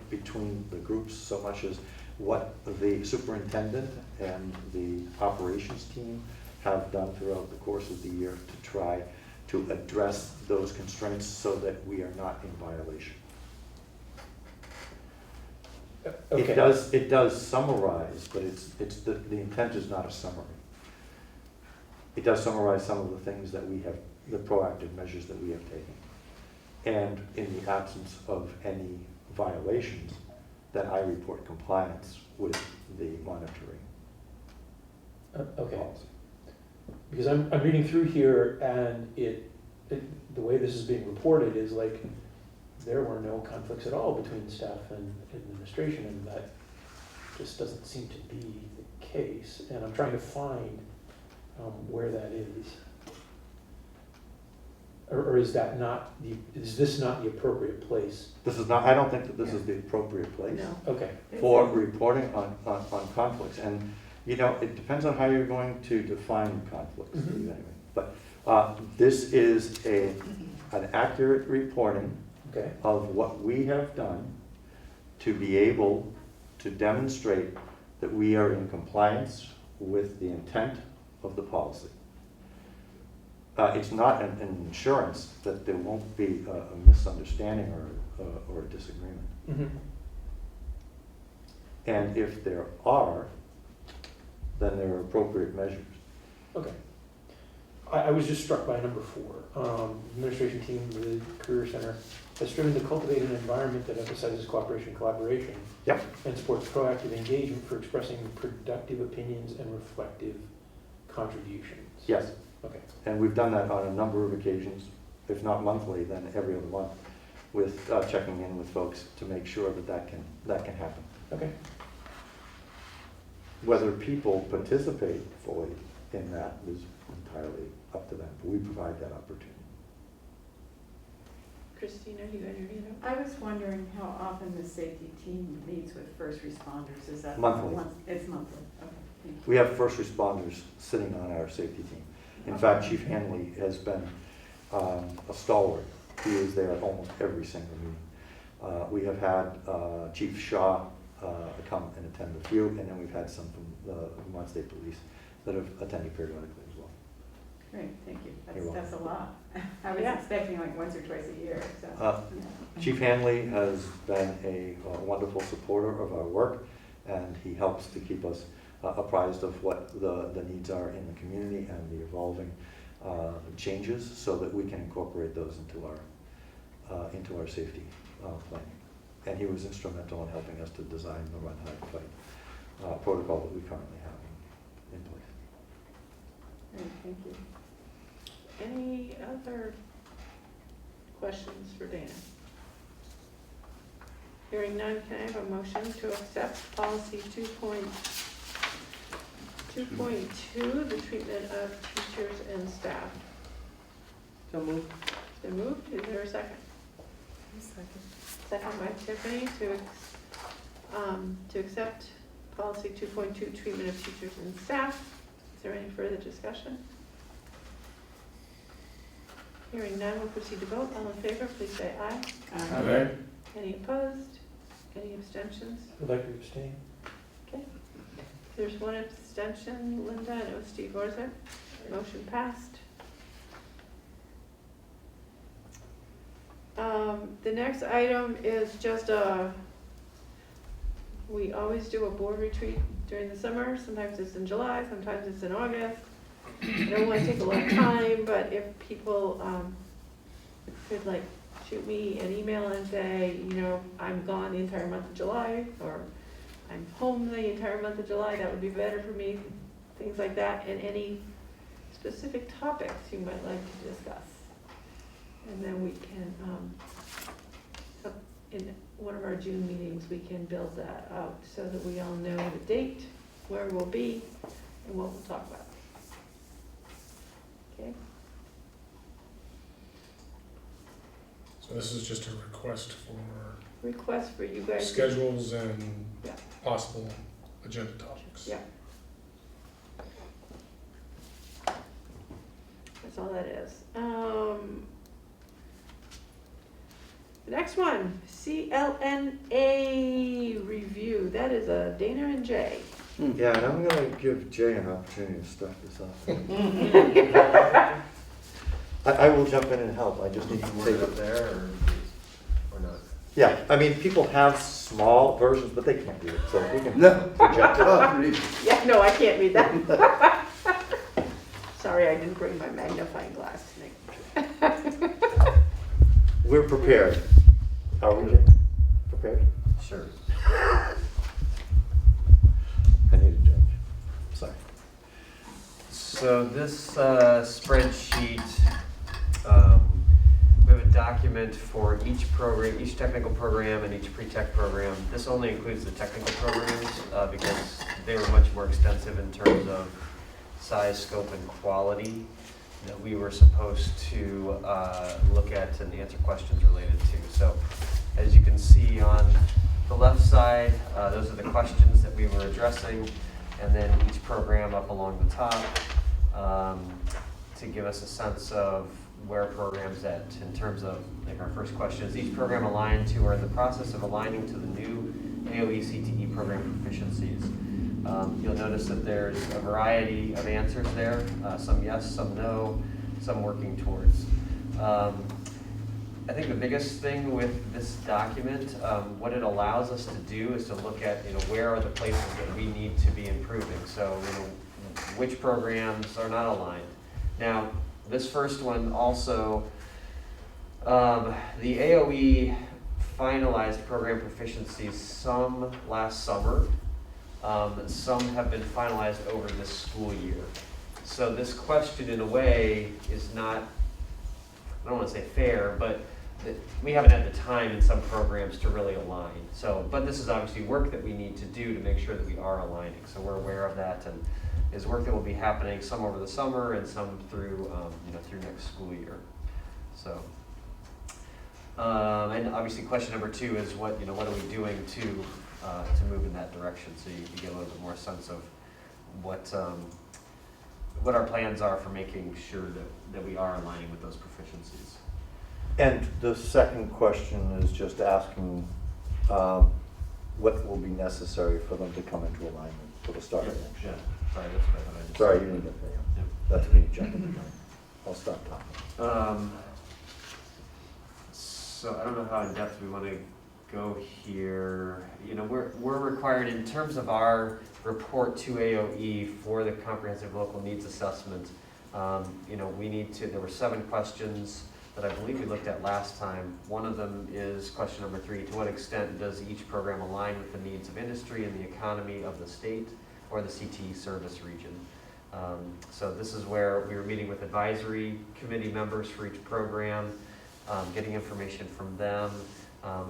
between the groups, so much as what the superintendent and the operations team have done throughout the course of the year to try to address those constraints so that we are not in violation. Okay. It does summarize, but the intent is not a summary. It does summarize some of the things that we have, the proactive measures that we have taken. And in the absence of any violations, then I report compliance with the monitoring Okay. policy. Because I'm reading through here, and the way this is being reported is like there were no conflicts at all between staff and administration, and that just doesn't seem to be the case. And I'm trying to find where that is. Or is that not is this not the appropriate place? This is not, I don't think that this is the appropriate place No. Okay. for reporting on conflicts. And, you know, it depends on how you're going to define conflicts. Mhm. Anyway. But this is an accurate reporting Okay. of what we have done to be able to demonstrate that we are in compliance with the intent of the policy. It's not an insurance that there won't be a misunderstanding or a disagreement. Mhm. And if there are, then there are appropriate measures. Okay. I was just struck by number 4. Administration team, the Career Center, has striven to cultivate an environment that emphasizes cooperation and collaboration. Yep. And supports proactive engagement for expressing productive opinions and reflective contributions. Yes. Okay. And we've done that on a number of occasions, if not monthly, then every other month, with checking in with folks to make sure that can happen. Okay. Whether people participate fully in that is entirely up to them, but we provide that opportunity. Christina, you got your hand up? I was wondering how often the safety team meets with first responders, is that? Monthly. It's monthly, okay, thank you. We have first responders sitting on our safety team. In fact, Chief Hanley has been a stalwart. He is there at almost every single meeting. We have had Chief Shaw come and attend a few, and then we've had some from the Vermont State Police that have attended periodically as well. Great, thank you. You're That's a lot. I was Yeah. expecting like once or twice a year, so. yeah. Chief Hanley has been a wonderful supporter of our work, and he helps to keep us apprised of what the needs are in the community and the evolving changes so that we can incorporate those into our safety planning. And he was instrumental in helping us to design the Run, Hide, Fight protocol that we currently have in place. Great, thank you. Any other questions for Dana? Hearing none, can I have a motion to accept policy 2.2, the treatment of teachers and staff? So moved. It's been moved, is there a second? Second by Tiffany to accept policy 2.2, treatment of teachers and staff. Is there any further discussion? Hearing none, we'll proceed to vote. All in favor, please say aye. Aye. Any opposed? Any abstentions? Would like to abstain. Okay. There's one abstention, Linda, and it was Steve Orzek. Motion passed. The next item is just we always do a board retreat during the summer. Sometimes it's in July, sometimes it's in August. I don't want to take a lot of time, but if people could like shoot me an email and say, you know, I'm gone the entire month of July, or I'm home the entire month of July, that would be better for me. Things like that, and any specific topics you might like to discuss. And then we can, in one of our June meetings, we can build that out so that we all know the date, where we'll be, and what we'll talk about. Okay? So this is just a request for Request for you guys. schedules and Yeah. possible agenda topics. Yeah. That's all that is. The next one, CLNA review. That is a Dana and Jay. Yeah, and I'm gonna give Jay an opportunity to start this off. I will jump in and help, I just need to take it. there or not? Yeah, I mean, people have small versions, but they can't read it, so we can No. project it. Yeah, no, I can't read that. Sorry, I didn't bring my magnifying glass tonight. We're prepared. Are we, Jay? Prepared? Sure. I need a judge. Sorry. So this spreadsheet, we have a document for each program, each technical program and each pre-tech program. This only includes the technical programs because they were much more extensive in terms of size, scope, and quality that we were supposed to look at and answer questions related to. So as you can see on the left side, those are the questions that we were addressing, and then each program up along the top to give us a sense of where a program's at in terms of, like, our first question is each program aligned to or in the process of aligning to the new AOE CTE program proficiencies. You'll notice that there's a variety of answers there, some yes, some no, some working towards. I think the biggest thing with this document, what it allows us to do is to look at, you know, where are the places that we need to be improving. So, you know, which programs are not aligned. Now, this first one also, the AOE finalized program proficiencies, some last summer, some have been finalized over this school year. So this question in a way is not, I don't want to say fair, but we haven't had the time in some programs to really align. So, but this is obviously work that we need to do to make sure that we are aligning. So we're aware of that, and is work that will be happening some over the summer and some through, through next school year. So, and obviously question number 2 is what are we doing to move in that direction? So you get a little bit more sense of what our plans are for making sure that we are aligning with those proficiencies. And the second question is just asking what will be necessary for them to come into alignment for the start of next year. Sorry, that's what I just Sorry, said. you didn't get that. Yep. That's me jumping the gun. I'll stop talking. So I don't know how in depth we want to go here. You know, we're required in terms of our report to AOE for the comprehensive local needs assessment. We need to. There were 7 questions that I believe we looked at last time. One of them is question number 3: to what extent does each program align with the needs of industry and the economy of the state or the CTE service region? So this is where we were meeting with advisory committee members for each program, getting information from them,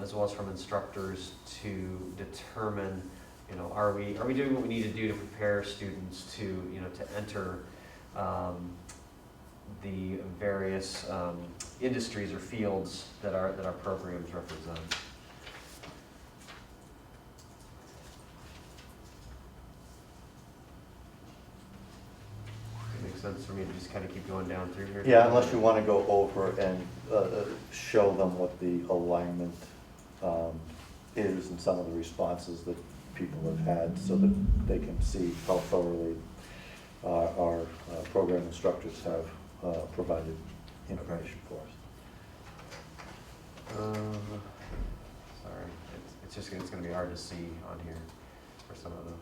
as well as from instructors to determine, are we doing what we need to do to prepare students to enter the various industries or fields that our programs represent. Makes sense for me to just kind of keep going down through here? Yeah, unless you want to go over and show them what the alignment is and some of the responses that people have had so that they can see how thoroughly our program instructors have provided information for us. it's gonna be hard to see on here for some of them.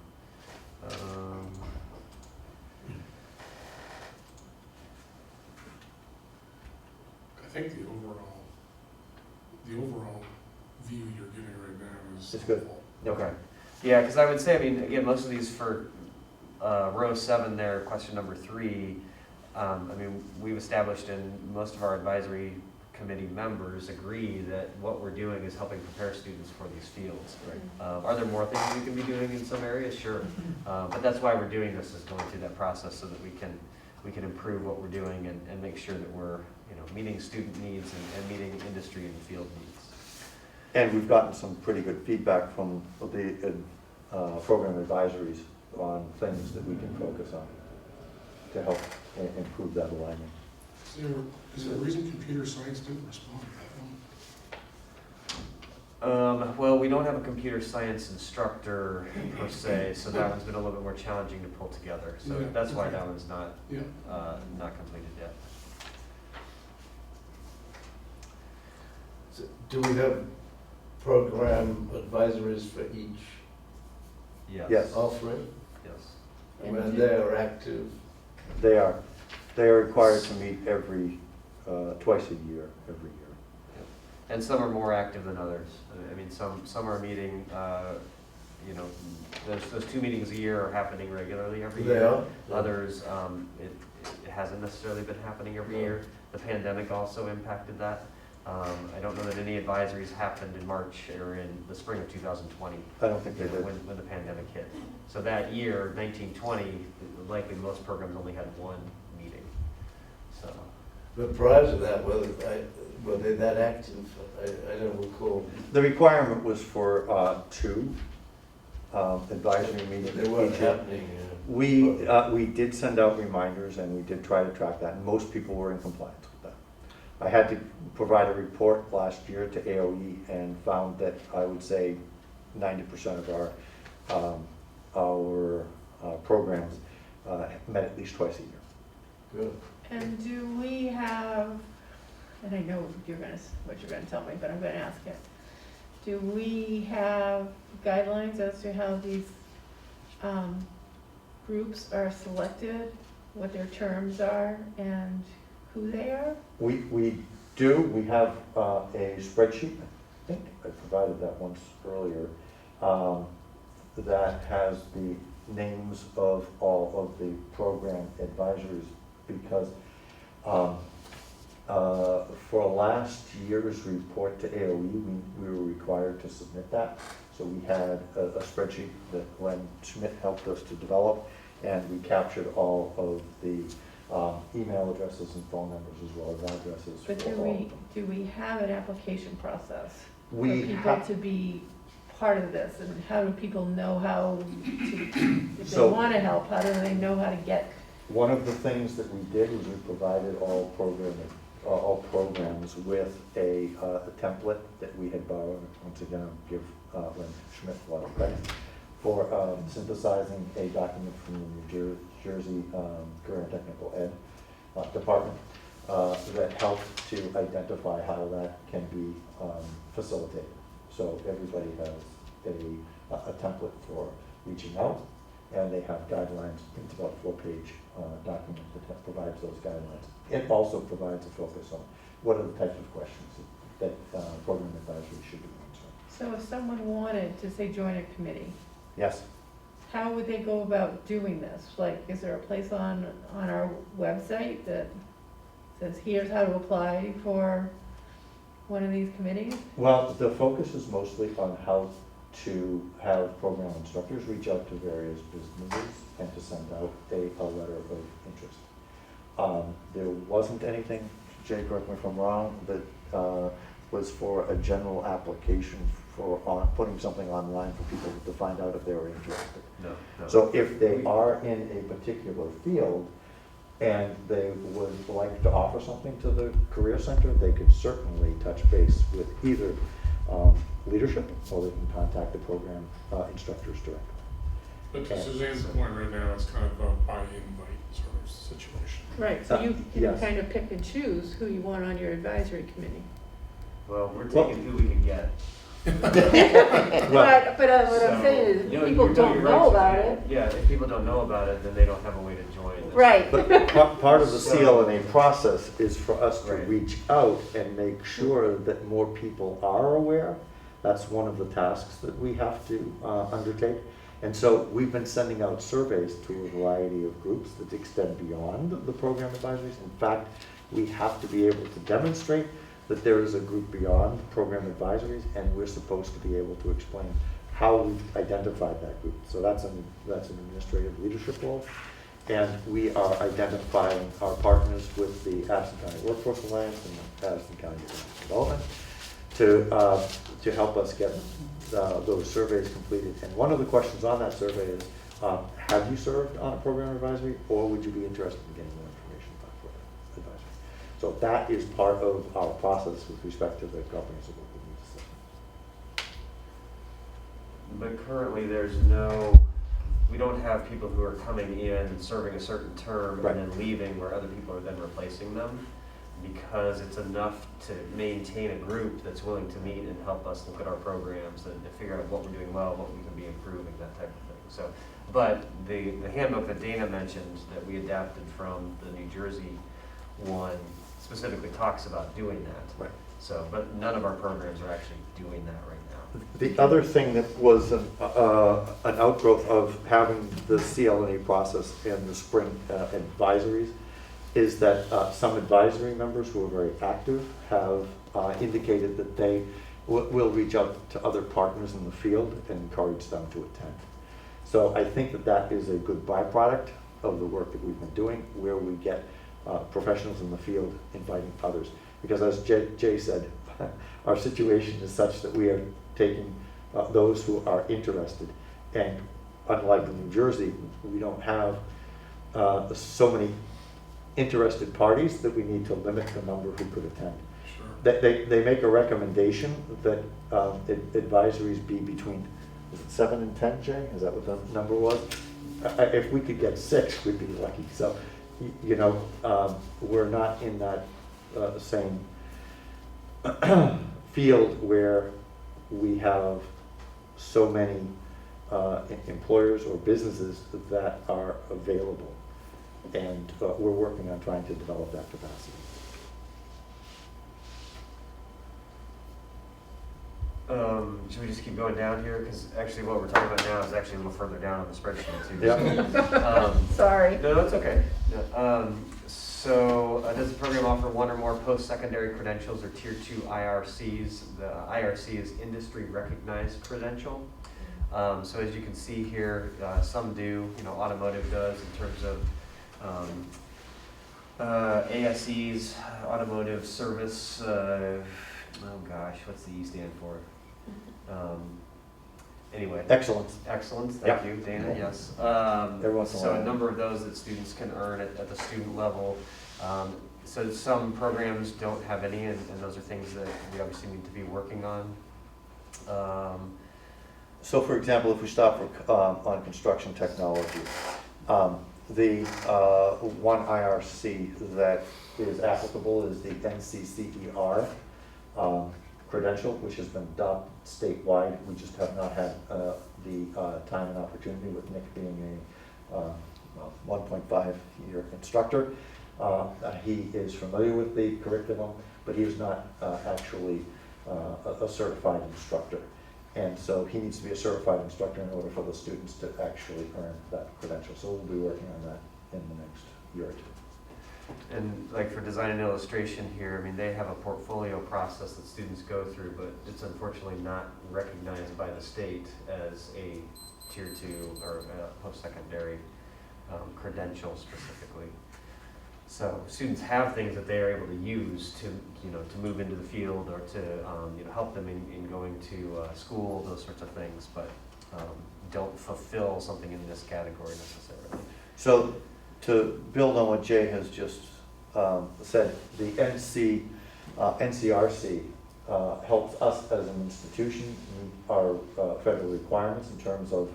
I think the overall view you're getting right now is. It's good. Okay. Yeah, because I would say, I mean, again, most of these for row 7 there, question number 3, I mean, we've established and most of our advisory committee members agree that what we're doing is helping prepare students for these fields. Are there more things we can be doing in some areas? Sure. But that's why we're doing this, is going through that process so that we can improve what we're doing and make sure that we're, meeting student needs and meeting industry and field needs. And we've gotten some pretty good feedback from the program advisories on things that we can focus on to help improve that alignment. Is there a reason computer science didn't respond to that one? Well, we don't have a computer science instructor per se, so that one's been a little bit more challenging to pull together. So Yeah, that's why okay. that one's not Yeah. not completed yet. So do we have program advisories for each? Yes. All 3? Yes. And they are active? They are required to meet twice a year, every year. And some are more active than others. I mean, some are meeting, those 2 meetings a year are happening regularly every year. They are? Others, it hasn't necessarily been happening every year. The pandemic also impacted that. I don't know that any advisories happened in March or in the spring of 2020. I don't think they did. When the pandemic hit. So that year, 1920, likely most programs only had 1 meeting. So. But prior to that, were they that active? I don't recall. The requirement was for 2 advisory meetings. They weren't each year. happening. We did send out reminders and we did try to track that, and most people were in compliance with that. I had to provide a report last year to AOE and found that I would say 90% of our programs met at least twice a year. Good. And do we have, and I know what you're gonna tell me, but I'm gonna ask it. Do we have guidelines as to how these groups are selected, what their terms are, and who they are? We do. We have a spreadsheet. I think I provided that once earlier. That has the names of all of the program advisories, because for last year's report to AOE, we were required to submit that. So we had a spreadsheet that Glenn Schmidt helped us to develop, and we captured all of the email addresses and phone numbers as well as addresses. But for all of them. do we have an application process for We people have, to be part of this? And how do people know how to, if they So- want to help, how do they know how to get? one of the things that we did was we provided all programs with a template that we had borrowed. Once again, I'll give Lynn Schmidt a lot of credit for synthesizing a document from the New Jersey Career and Technical Ed Department that helped to identify how that can be facilitated. So everybody has a template for reaching out, and they have guidelines. It's about a 4-page document that provides those guidelines. It also provides a focus on what are the types of questions that program advisory should be answering. So if someone wanted to, say, join a committee, Yes. how would they go about doing this? Like, is there a place on our website that says, here's how to apply for one of these committees? Well, the focus is mostly on how to have program instructors reach out to various businesses and to send out a letter of interest. There wasn't anything, Jay, correct me if I'm wrong, that was for a general application for putting something online for people to find out if they were interested. No. So if they are in a particular field and they would like to offer something to the Career Center, they could certainly touch base with either leadership, or they can contact the program instructors directly. But to Suzanne's point right now, it's kind of a by invite sort of situation. Right, so you can Yes. kind of pick and choose who you want on your advisory committee. Well, we're taking who we can get. But what I'm saying is, if people don't know about it. Yeah, if people don't know about it, then they don't have a way to join. Right. But part of the CLNA process is for us to Right. reach out and make sure that more people are aware. That's one of the tasks that we have to undertake. And so we've been sending out surveys to a variety of groups that extend beyond the program advisories. In fact, we have to be able to demonstrate that there is a group beyond program advisories, and we're supposed to be able to explain how we've identified that group. So that's an administrative leadership role. And we are identifying our partners with the Addison County Workforce Alliance and the Addison County Economic Development to help us get those surveys completed. And one of the questions on that survey is, have you served on a program advisory, or would you be interested in getting more information about program advisory? So that is part of our process with respect to the comprehensive working needs assessment. But currently, we don't have people who are coming in and serving a certain term Right. and then leaving where other people are then replacing them, because it's enough to maintain a group that's willing to meet and help us look at our programs and figure out what we're doing well, what we can be improving, that type of thing. So, but the handbook that Dana mentioned that we adapted from the New Jersey one specifically talks about doing that. Right. So, but none of our programs are actually doing that right now. The other thing that was an outgrowth of having the CLNA process and the spring advisories is that some advisory members who are very active have indicated that they will reach out to other partners in the field and encourage them to attend. So I think that that is a good byproduct of the work that we've been doing, where we get professionals in the field inviting others. Because as Jay said, our situation is such that we are taking those who are interested, and unlike New Jersey, we don't have so many interested parties that we need to limit the number who could attend. Sure. They make a recommendation that advisories be between, is it 7 and 10, Jay? Is that what the number was? If we could get 6, we'd be lucky. So, you know, we're not in that same field where we have so many employers or businesses that are available. And we're working on trying to develop that capacity. Should we just keep going down here? Because actually what we're talking about now is actually a little further down on the spreadsheet too. Yeah. Sorry. No, that's okay. Yeah, so does the program offer one or more post-secondary credentials or Tier 2 IRCs? The IRC is industry recognized credential. So as you can see here, some do, you know, automotive does in terms of ASEs, automotive service, oh gosh, what's the E stand for? Anyway. Excellence. Excellence, Yep. thank you, Dana, yes. Every once in a So while. a number of those that students can earn at the student level. So some programs don't have any, and those are things that we obviously need to be working on. So for example, if we stop on construction technology, the one IRC that is applicable is the NCCER credential, which has been adopted statewide. We just have not had the time and opportunity, with Nick being a 1.5-year instructor. He is familiar with the curriculum, but he is not actually a certified instructor. And so he needs to be a certified instructor in order for the students to actually earn that credential. So we'll be working on that in the next year or two. And like for design and illustration here, I mean, they have a portfolio process that students go through, but it's unfortunately not recognized by the state as a Tier 2 or post-secondary credential specifically. So students have things that they are able to use to, you know, to move into the field or to, you know, help them in going to school, those sorts of things, but don't fulfill something in this category necessarily. So to build on what Jay has just said, the NCRC helps us as an institution meet our federal requirements in terms of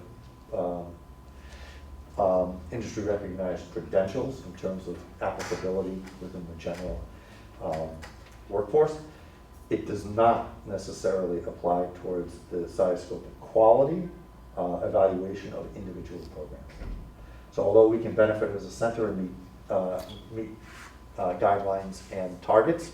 industry recognized credentials, in terms of applicability within the general workforce. It does not necessarily apply towards the size, scope, and quality evaluation of individual programs. So although we can benefit as a center and meet guidelines and targets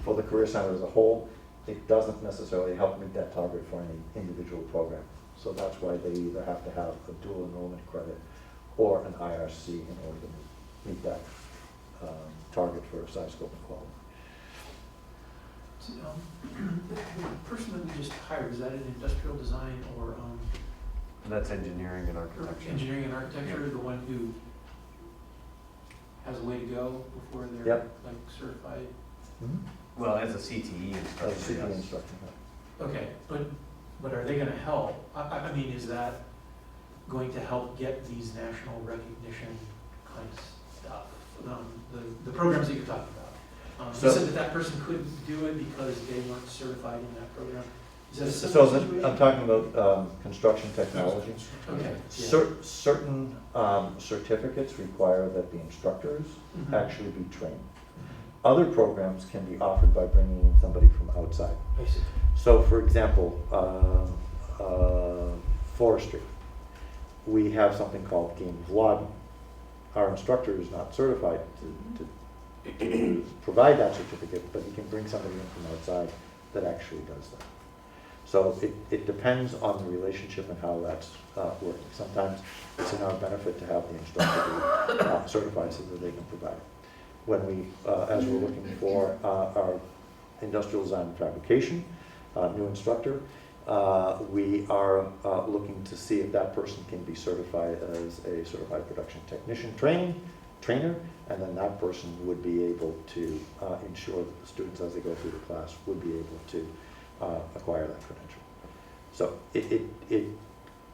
for the Career Center as a whole, it doesn't necessarily help meet that target for any individual program. So that's why they either have to have a dual enrollment credit or an IRC in order to meet that target for size, scope, and quality. So, the person that we just hired, is that in industrial design or That's engineering and architecture. engineering and architecture, the one who has a way to go before they're Yep. like certified? Well, as a CTE As instructor, a CPE yes. instructor. Okay, but are they gonna help? I mean, is that going to help get these national recognition kind of stuff? The programs that you're talking about? You said that person couldn't do it because they weren't certified in that program? Is that a So similar situation? I'm talking about construction technology. Okay. Certain certificates require that the instructors Mhm. actually be trained. Other programs can be offered by bringing in somebody from outside. I see. So for example, forestry, we have something called game of logging. Our instructor is not certified to provide that certificate, but he can bring somebody in from outside that actually does that. So it depends on the relationship and how that's working. Sometimes it's in our benefit to have the instructor be certified so that they can provide it. When we, as we're looking for our industrial design and fabrication new instructor, we are looking to see if that person can be certified as a certified production technician trainer, and then that person would be able to ensure that the students, as they go through the class, would be able to acquire that credential. So it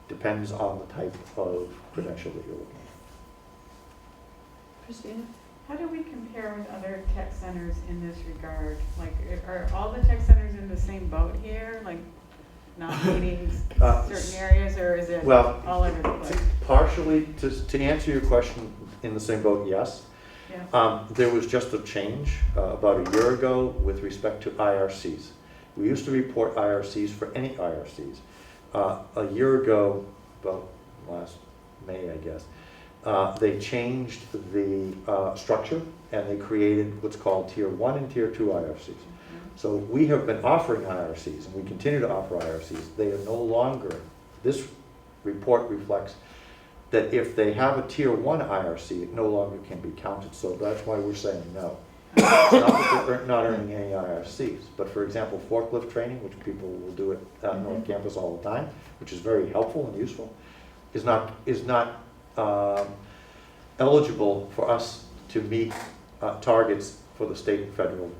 depends on the type of credential that you're looking at. Christina? How do we compare with other tech centers in this regard? Like, are all the tech centers in the same boat here, like not meeting certain areas, or is it Well, all over the place? partially, to answer your question in the same boat, yes. Yeah. There was just a change about a year ago with respect to IRCs. We used to report IRCs for any IRCs. A year ago, about last May, I guess, they changed the structure and they created what's called Tier 1 and Tier 2 IRCs. So we have been offering IRCs and we continue to offer IRCs. They are no longer, this report reflects that if they have a Tier 1 IRC, it no longer can be counted. So that's why we're saying no. It's not that they're not earning any IRCs, but for example, forklift training, which people will do at North Campus all the time, which is very helpful and useful, is not eligible for us to meet targets for the state and federal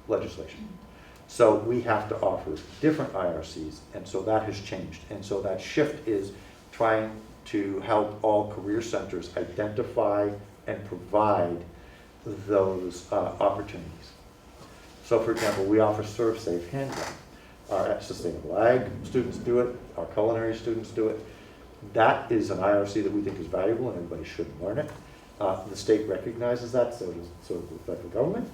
legislation. So we have to offer different IRCs, and so that has changed. And so that shift is trying to help all career centers identify and provide those opportunities. So for example, we offer Serve Safe handling. Our sustainable ag students do it, our culinary students do it. That is an IRC that we think is valuable and everybody should learn it. The state recognizes that, so does the federal government,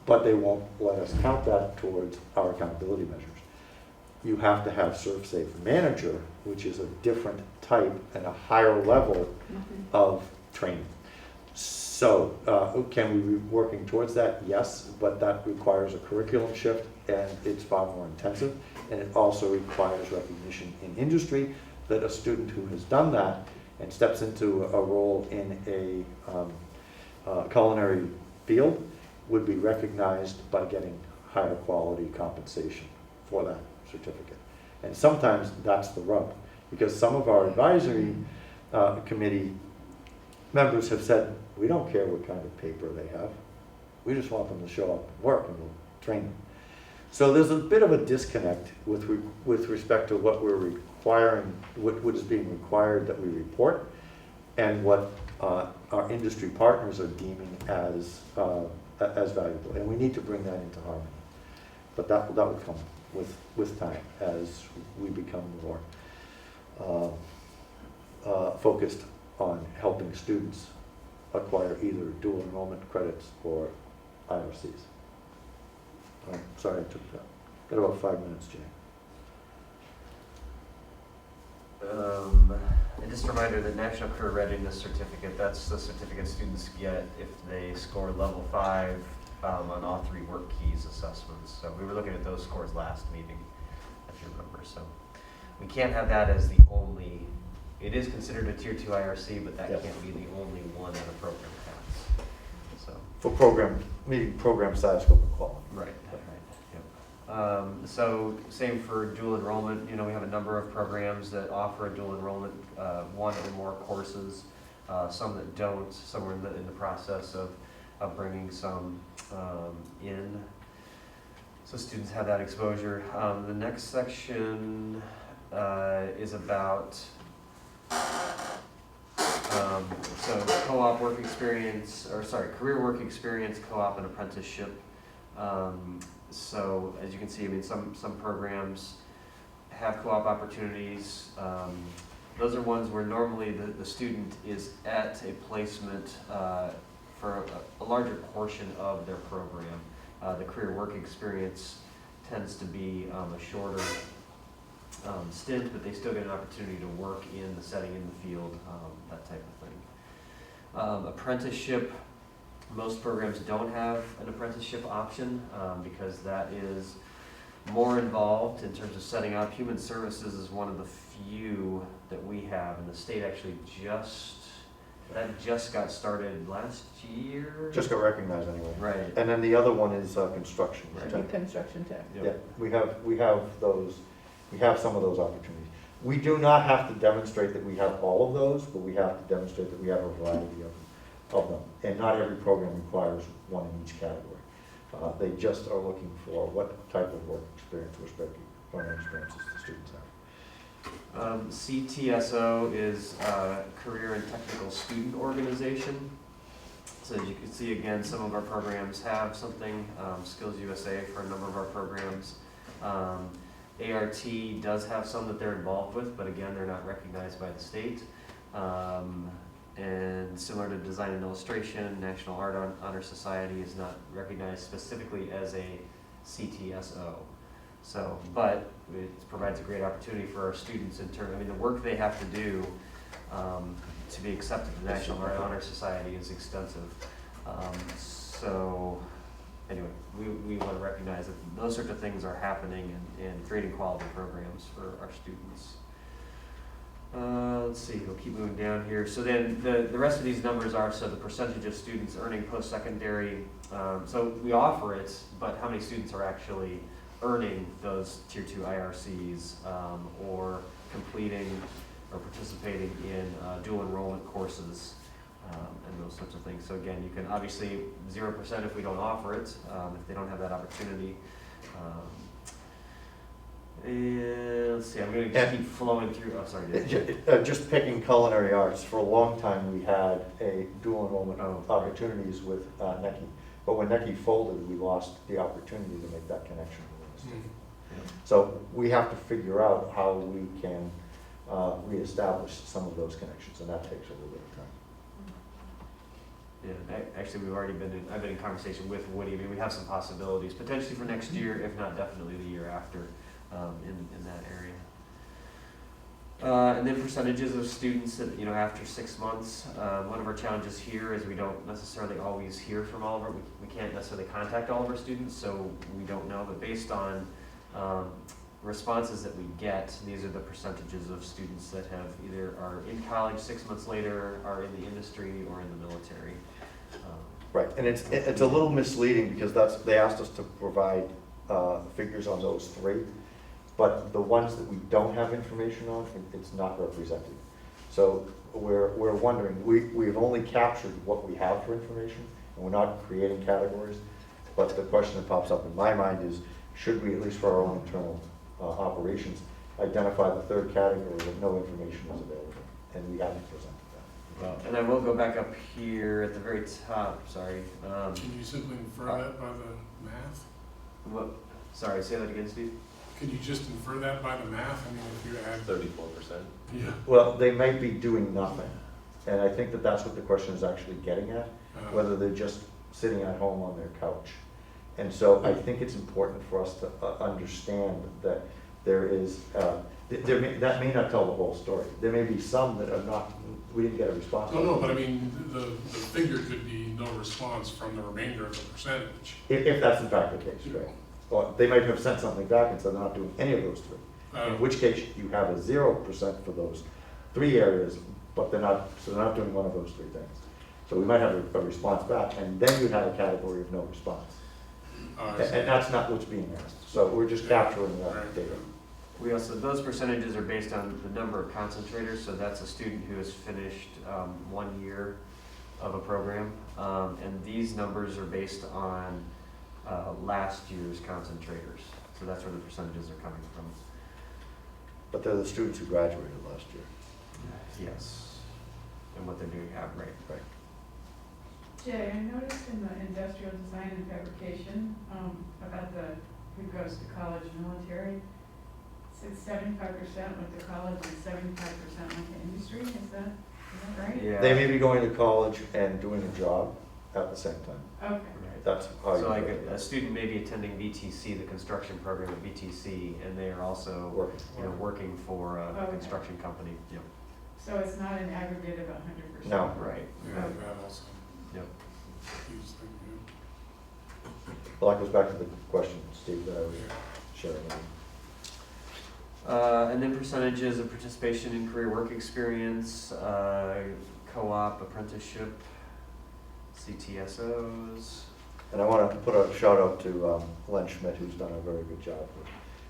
but they won't let us count that towards our accountability measures. You have to have Serve Safe Manager, which is a different type and a higher level of training. So can we be working towards that? Yes, but that requires a curriculum shift and it's far more intensive. And it also requires recognition in industry that a student who has done that and steps into a role in a culinary field would be recognized by getting higher quality compensation for that certificate. And sometimes that's the rub, because some of our advisory committee members have said, we don't care what kind of paper they have. We just want them to show up and work and we'll train them. So there's a bit of a disconnect with respect to what we're requiring, what is being required that we report, and what our industry partners are deeming as valuable. And we need to bring that into harmony. But that will come with time as we become more focused on helping students acquire either dual enrollment credits or IRCs. I'm sorry I took that. Got about 5 minutes, Jay. And just a reminder, the National Career Readiness Certificate, that's the certificate students get if they score level 5 on all 3 work keys assessments. So we were looking at those scores last meeting, if you remember. So we can't have that as the only, it is considered a tier 2 IRC, but that Yes. can't be the only one that a program has. So. For meeting program size, scope, and quality. Right, right, yep. So same for dual enrollment, you know, we have a number of programs that offer a dual enrollment, 1 or more courses, some that don't, some are in the process of bringing some in, so students have that exposure. The next section is about so co-op work experience, or sorry, career work experience, co-op and apprenticeship. So as you can see, I mean, some programs have co-op opportunities. Those are ones where normally the student is at a placement for a larger portion of their program. The career work experience tends to be a shorter stint, but they still get an opportunity to work in the setting, in the field, that type of thing. Apprenticeship, most programs don't have an apprenticeship option because that is more involved in terms of setting up. Human Services is one of the few that we have, and the state actually just got started last year. Just got recognized anyway. Right. And then the other one is construction. Right. Construction tech. Yep. Yeah, we have those, we have some of those opportunities. We do not have to demonstrate that we have all of those, but we have to demonstrate that we have a variety of them. And not every program requires one in each category. They just are looking for what type of work experience, learning experiences the students have. CTSO is Career and Technical Student Organization. So as you can see, again, some of our programs have something, Skills USA for a number of our programs. ART does have some that they're involved with, but again, they're not recognized by the state. And similar to Design and Illustration, National Art Honor Society is not recognized specifically as a CTSO. So, but it provides a great opportunity for our students in terms, I mean, the work they have to do to be accepted to the National Art Honor Society is extensive. So, anyway, we want to recognize that those sorts of things are happening and creating quality programs for our students. Let's see, we'll keep moving down here. So then the rest of these numbers are, so the percentage of students earning post-secondary, so we offer it, but how many students are actually earning those tier 2 IRCs or completing or participating in dual enrollment courses and those sorts of things. So again, you can obviously 0% if we don't offer it, if they don't have that opportunity. And let's see, I'm going to keep flowing through. Oh, sorry. Dave. Just picking culinary arts, for a long time we had a dual enrollment opportunities with NECI. But when NECI folded, we lost the opportunity to make that connection with the state. Yeah. So we have to figure out how we can reestablish some of those connections, and that takes a little bit of time. Yeah, actually, I've been in conversation with Woody. I mean, we have some possibilities, potentially for next year, if not definitely the year after, in that area. And then percentages of students that, you know, after 6 months. One of our challenges here is we don't necessarily always hear from all of our, we can't necessarily contact all of our students, so we don't know, but based on responses that we get, these are the percentages of students that have either are in college 6 months later, are in the industry, or in the military. Right, and it's a little misleading because they asked us to provide figures on those 3, but the ones that we don't have information on, it's not represented. So we're wondering, we've only captured what we have for information, and we're not creating categories. But the question that pops up in my mind is, should we, at least for our own internal operations, identify the 3rd category that no information is available, and we haven't presented that. And I will go back up here at the very top, sorry. Can you simply infer that by the math? What? Sorry, say that again, Steve. Could you just infer that by the math? I mean, if you add 34%. Yeah. Well, they might be doing nothing, and I think that that's what the question is actually getting at, whether they're just sitting at home on their couch And so I think it's important for us to understand that there is, that may not tell the whole story. There may be some that are not, we didn't get a response. No, but I mean, the figure could be no response from the remainder of the percentage. If that's in fact the case, right? Or they might have sent something back and said they're not doing any of those three. In which case, you have a 0% for those 3 areas, but they're not doing one of those 3 things. So we might have a response back, and then you'd have a category of no response. And that's not what's being asked. So we're just capturing that data. We also, those percentages are based on the number of concentrators, so that's a student who has finished 1 year of a program. And these numbers are based on last year's concentrators. So that's where the percentages are coming from. But they're the students who graduated last year. Yes. And what they're doing, right. Jay, I noticed in the industrial design and fabrication, about who goes to college military, it said 75% went to college and 75% went to industry, is that right? Yeah. They may be going to college and doing a job at the same time. Okay. That's how you. So like a student may be attending VTC, the construction program at VTC, and they are also working for a construction company. Yep. So it's not an aggregate of 100%? No. Right. Yeah, that also. Yep. Huge thing, Well, that goes back to the question, Steve, that I was sharing with you. And then percentages of participation in career work experience, co-op, apprenticeship, CTSOs. And I want to put a shout out to Len Schmidt, who's done a very good job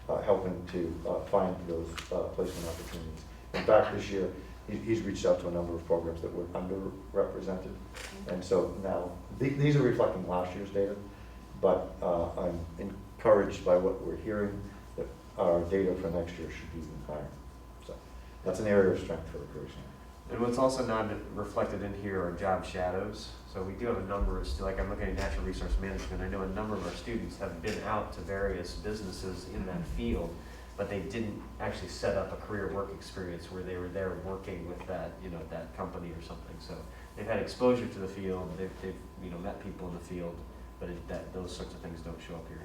with helping to find those placement opportunities. In fact, this year, he's reached out to a number of programs that were underrepresented. And so now, these are reflecting last year's data, but I'm encouraged by what we're hearing, that our data for next year should be even higher. So that's an area of strength for the Career Center. And what's also not reflected in here are job shadows. So we do have a number of, like I'm looking at natural resource management, I know a number of our students have been out to various businesses in that field, but they didn't actually set up a career work experience where they were there working with that, that company or something. So they've had exposure to the field, they've met people in the field, but those sorts of things don't show up here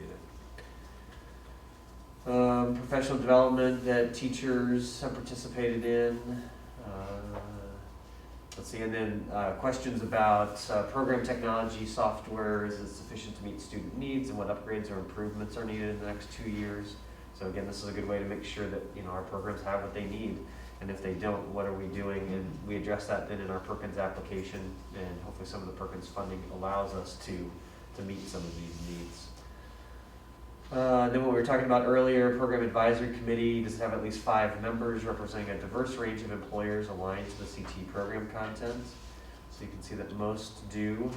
either. Professional development that teachers have participated in. Let's see, and then questions about program technology, software, is it sufficient to meet student needs, and what upgrades or improvements are needed in the next 2 years. So again, this is a good way to make sure that our programs have what they need, and if they don't, what are we doing? And we address that then in our Perkins application, and hopefully some of the Perkins funding allows us to meet some of these needs. Then what we were talking about earlier, Program Advisory Committee does have at least 5 members representing a diverse range of employers aligned to the CT program content. So you can see that most do.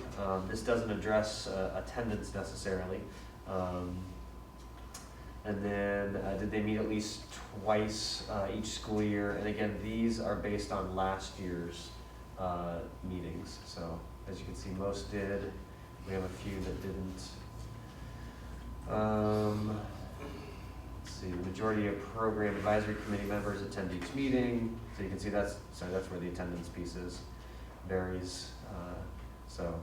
This doesn't address attendance necessarily. And then did they meet at least twice each school year? And again, these are based on last year's meetings. So as you can see, most did. We have a few that didn't. Let's see, the majority of program advisory committee members attend each meeting. So you can see that's where the attendance piece is. Varies. So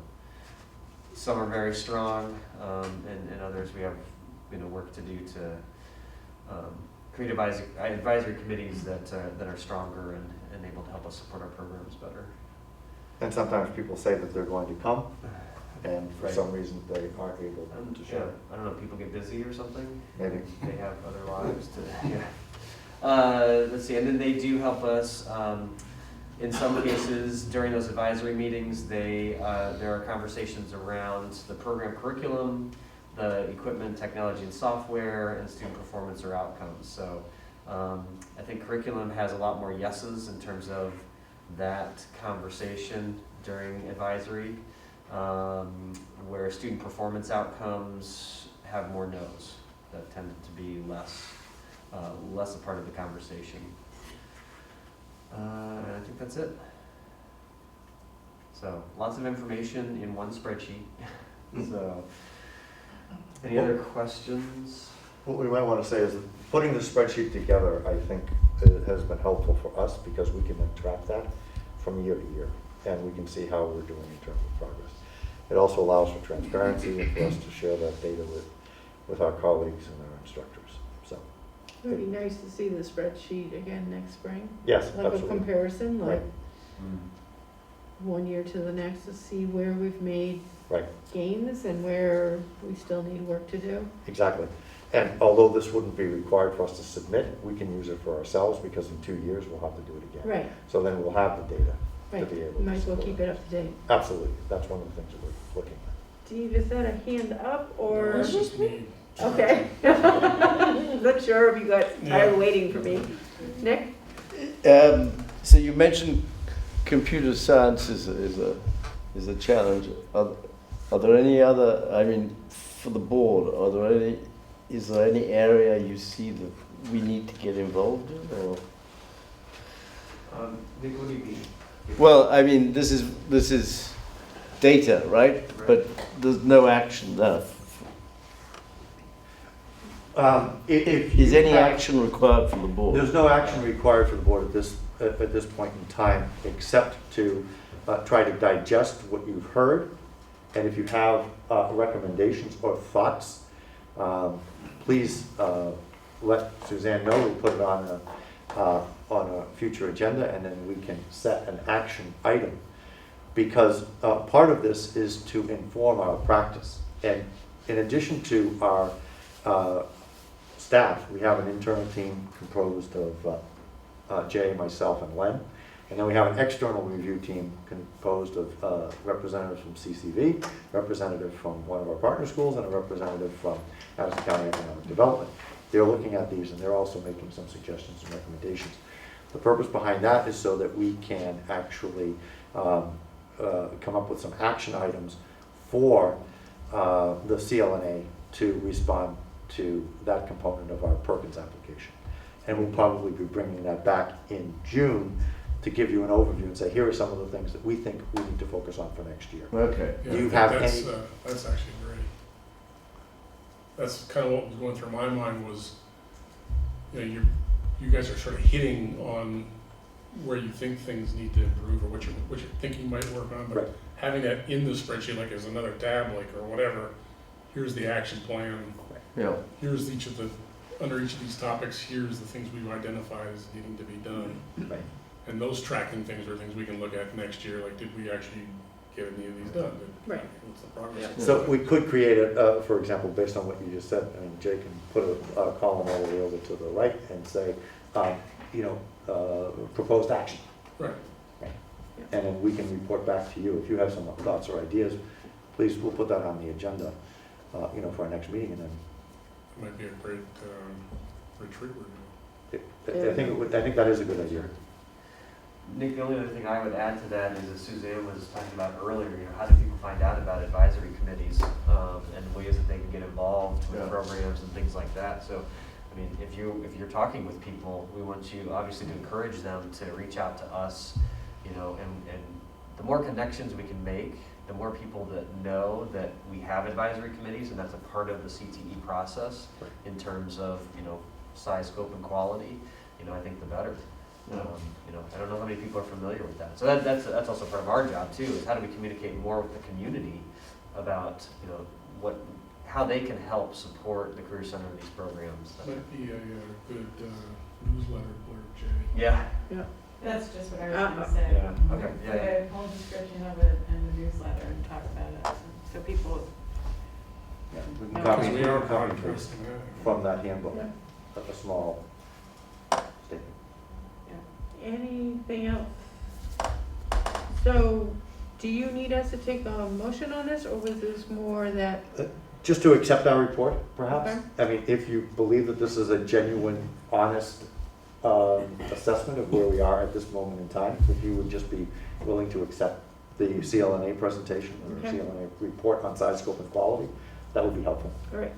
some are very strong, and others we have work to do to create advisory committees that are stronger and able to help us support our programs better. And sometimes people say that they're going to come, and for some reason they aren't able to show. Yeah, I don't know, people get busy or something. Maybe. They have other lives to, let's see, and then they do help us, in some cases, during those advisory meetings, there are conversations around the program curriculum, the equipment, technology, and software, and student performance or outcomes. So I think curriculum has a lot more yeses in terms of that conversation during advisory. Where student performance outcomes have more no's that tend to be less a part of the conversation. And I think that's it. So lots of information in one spreadsheet. So any other questions? What we might want to say is that putting the spreadsheet together, I think, has been helpful for us because we can then track that from year to year, and we can see how we're doing in terms of progress. It also allows for transparency and for us to share that data with our colleagues and our instructors. So, It would be nice to see the spreadsheet again next spring, yes, like a absolutely. comparison, like Right. one year to the next to see where we've made Right. gains and where we still need work to do. Exactly. And although this wouldn't be required for us to submit, we can use it for ourselves because in 2 years we'll have to do it again. Right, So then we'll have the data to right. be able to. Might as well support keep it up to date. Absolutely. That's one of the things that we're looking at. Steve, is that a hand up or? That's just me. Okay. Not sure if you got tired Yeah. waiting for me. Nick? So you mentioned computer science is a challenge. Are there any other, I mean, for the board, is there any area you see that we need to get involved in, or? Nick, what do you mean? Well, I mean, this is data, right? But there's no action there. Is any action required from the board? There's no action required for the board at this point in time, except to try to digest what you've heard. And if you have recommendations or thoughts, please let Suzanne know. We'll put it on a future agenda, and then we can set an action item. Because part of this is to inform our practice. And in addition to our staff, we have an internal team composed of Jay, myself, and Len. And then we have an external review team composed of representatives from CCV, representative from one of our partner schools, and a representative from Addison County Economic Development. They're looking at these, and they're also making some suggestions and recommendations. The purpose behind that is so that we can actually come up with some action items for the CLNA to respond to that component of our Perkins application. And we'll probably be bringing that back in June to give you an overview and say, here are some of the things that we think we need to focus on for next year. Okay. Yeah, Do you I think have that's, any- that's actually great. That's kind of what was going through my mind was, you know, you guys are sort of hitting on where you think things need to improve or what you think you might work on, but Right. having that in the spreadsheet, like as another tab, like, or whatever, here's the action plan, Yeah. here's under each of these topics, here's the things we've identified as needing to be done. Right. And those tracking things are things we can look at next year, like, did we actually get any of these done? Right. What's the progress? So we could create for example, based on what you just said, I mean, Jay can put a column all the way over to the right and say, proposed action. Right. And then we can report back to you. If you have some thoughts or ideas, please, we'll put that on the agenda, for our next meeting, and then It might be a great retreat we're doing. I think that is a good idea. Nick, the only other thing I would add to that is, as Suzanne was talking about earlier, how do people find out about advisory committees and ways that they can get involved with programs and things like that. So, I mean, if you're talking with people, we want you obviously to encourage them to reach out to us, and the more connections we can make, the more people that know that we have advisory committees, and that's a part of the CTE process in terms of, size, scope, and quality, I think the better. I don't know how many people are familiar with that. So that's also part of our job too, is how do we communicate more with the community about, how they can help support the Career Center and these programs. Might be a good newsletter blurb, Jay. Yeah. That's just what I was gonna say. Yeah, okay, Put yeah. a whole description of it in the newsletter and talk about it, so people, Yeah, we can No, copy, Because we we are can copy broadcasting that. from that handbook, Yeah. a small statement. Anything else? So, do you need us to take a motion on this, or was this more that, Just to accept our report, perhaps? Okay. I mean, if you believe that this is a genuine, honest assessment of where we are at this moment in time, if you would just be willing to accept the CLNA presentation or Okay. CLNA report on size, scope, and quality, that would be helpful. all right,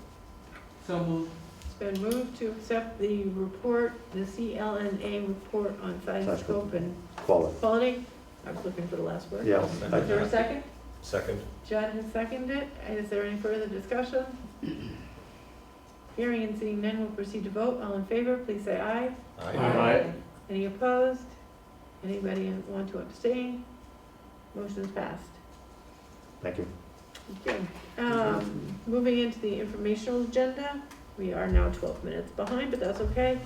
So moved. it's been moved to accept the report, the CLNA report on size, Size, scope, and Quality. quality. I was looking for the last word. Yeah. Is there a second? Second. Judd has seconded it. Is there any further discussion? Hearing and seeing none, we'll proceed to vote. All in favor, please say aye. Aye. Any opposed? Anybody want to abstain? Motion is passed. Thank you. Okay, moving into the informational agenda, we are now 12 minutes behind, but that's okay.